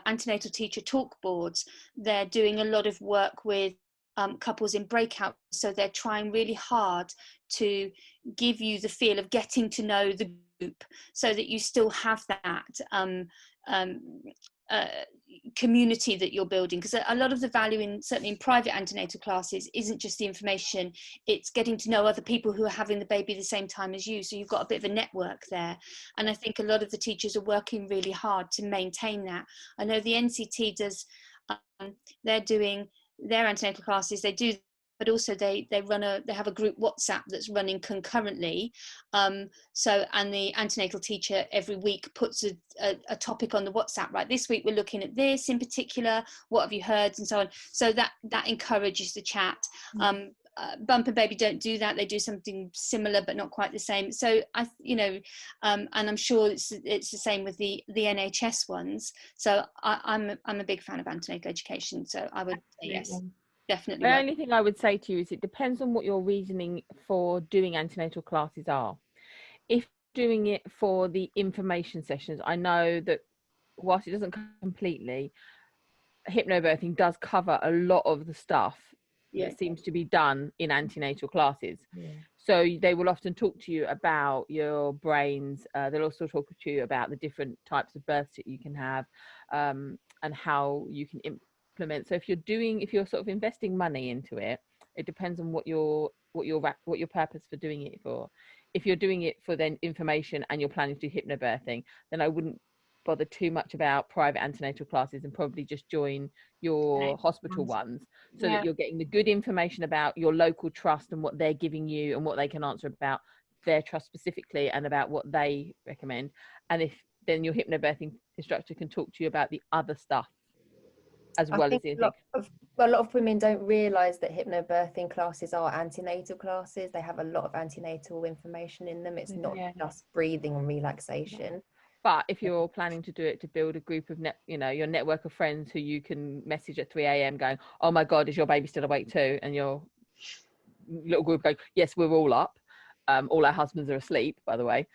antenatal teacher talk boards, they're doing a lot of work with couples in breakout. So they're trying really hard to give you the feel of getting to know the group so that you still have that community that you're building, because a lot of the value in certainly in private antenatal classes isn't just the information, it's getting to know other people who are having the baby the same time as you, so you've got a bit of a network there. And I think a lot of the teachers are working really hard to maintain that. I know the NCT does, they're doing their antenatal classes, they do, but also they have a group WhatsApp that's running concurrently. So, and the antenatal teacher every week puts a topic on the WhatsApp, right? This week we're looking at this in particular, what have you heard, and so on. So that encourages the chat. Bump and Baby don't do that. They do something similar, but not quite the same. So and I'm sure it's the same with the NHS ones. So I'm a big fan of antenatal education. So I would say yes. Definitely. The only thing I would say to you is it depends on what your reasoning for doing antenatal classes are. If doing it for the information sessions, I know that whilst it doesn't completely, hypnobirthing does cover a lot of the stuff that seems to be done in antenatal classes. So they will often talk to you about your brains. They'll also talk to you about the different types of births that you can have, and how you can implement. So if you're sort of investing money into it, it depends on what your purpose for doing it for. If you're doing it for then information and you're planning to do hypnobirthing, then I wouldn't bother too much about private antenatal classes and probably just join your hospital ones, so that you're getting the good information about your local trust and what they're giving you and what they can answer about their trust specifically and about what they recommend. And if then your hypnobirthing instructor can talk to you about the other stuff as well as anything. A lot of women don't realise that hypnobirthing classes are antenatal classes. They have a lot of antenatal information in them. It's not just breathing and relaxation. But if you're planning to do it to build a group of your network of friends who you can message at 3 a.m. going, oh my God, is your baby still awake too? And your little group going, yes, we're all up. All our husbands are asleep, by the way.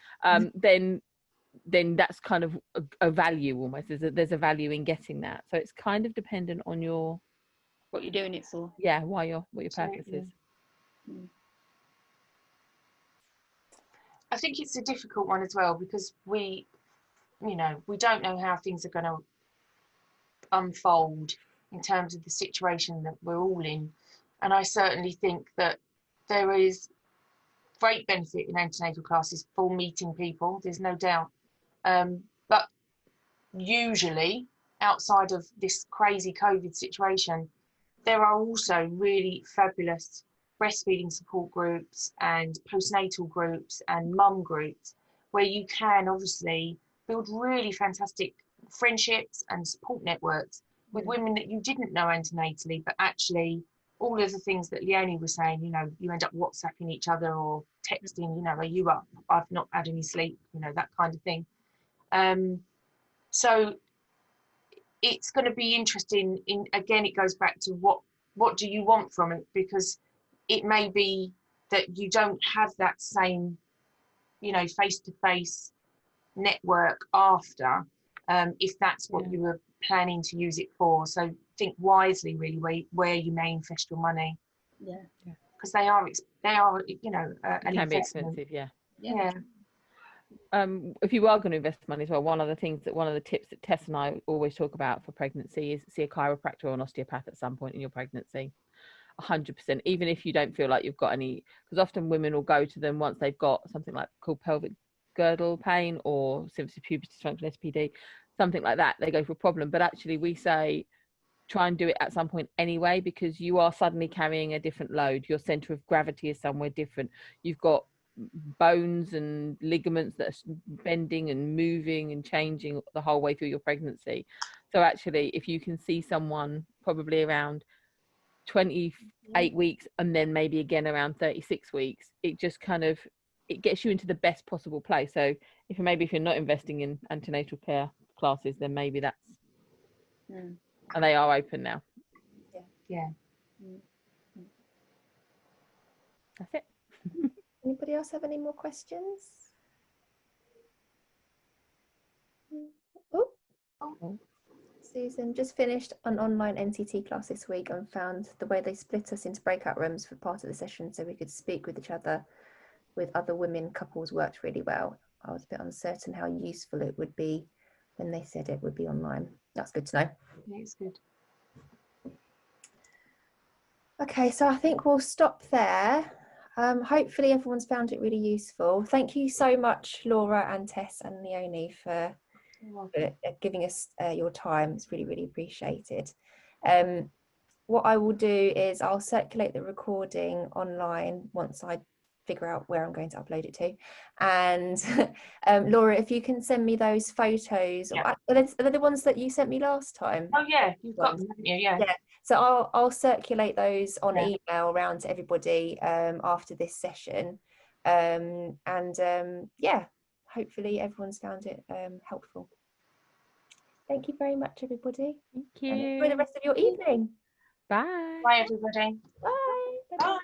Then that's kind of a value almost. There's a value in getting that. So it's kind of dependent on what you're doing it for. Yeah, what your purpose is. I think it's a difficult one as well, because we don't know how things are going to unfold in terms of the situation that we're all in. And I certainly think that there is great benefit in antenatal classes for meeting people, there's no doubt. But usually, outside of this crazy COVID situation, there are also really fabulous breastfeeding support groups and postnatal groups and mum groups where you can obviously build really fantastic friendships and support networks with women that you didn't know antenatally, but actually all of the things that Leonie was saying, you know, you end up WhatsApping each other or texting, you know, are you up? I've not had any sleep, you know, that kind of thing. So it's going to be interesting. Again, it goes back to what do you want from it, because it may be that you don't have that same, you know, face-to-face network after, if that's what you were planning to use it for. So think wisely, really, where you may invest your money. Yeah. Because they are, you know, an It can be investment. expensive, yeah. Yeah. If you are going to invest money as well, one of the tips that Tess and I always talk about for pregnancy is see a chiropractor or an osteopath at some point in your pregnancy. 100%, even if you don't feel like you've got any, because often women will go to them once they've got something like called pelvic girdle pain or symptoms of puberty dysfunction, SPD, something like that. They go for a problem, but actually we say try and do it at some point anyway, because you are suddenly carrying a different load. Your center of gravity is somewhere different. You've got bones and ligaments that are bending and moving and changing the whole way through your pregnancy. So actually, if you can see someone probably around 28 weeks and then maybe again around 36 weeks, it just kind of, it gets you into the best possible place. So if you're not investing in antenatal care classes, then maybe that's and they are open now. Yeah. That's it. Anybody else have any more questions? Oh, Susan just finished an online NCT class this week and found the way they split us into breakout rooms for part of the session so we could speak with each other with other women couples worked really well. I was a bit uncertain how useful it would be when they said it would be online. That's good to know. Yeah, it's good. Okay, so I think we'll stop there. Hopefully everyone's found it really useful. Thank you so much, Laura and Tess and Leonie, for giving us your time. It's really, really appreciated. What I will do is I'll circulate the recording online once I figure out where I'm going to upload it to. And Laura, if you can send me those photos, are they the ones that you sent me last time? Oh yeah, you've got them, haven't you? Yeah. So I'll circulate those on email around to everybody after this session. Hopefully everyone's found it helpful. Thank you very much, everybody. Thank you. And enjoy the rest of your evening. Bye. Bye, everybody. Bye. Bye.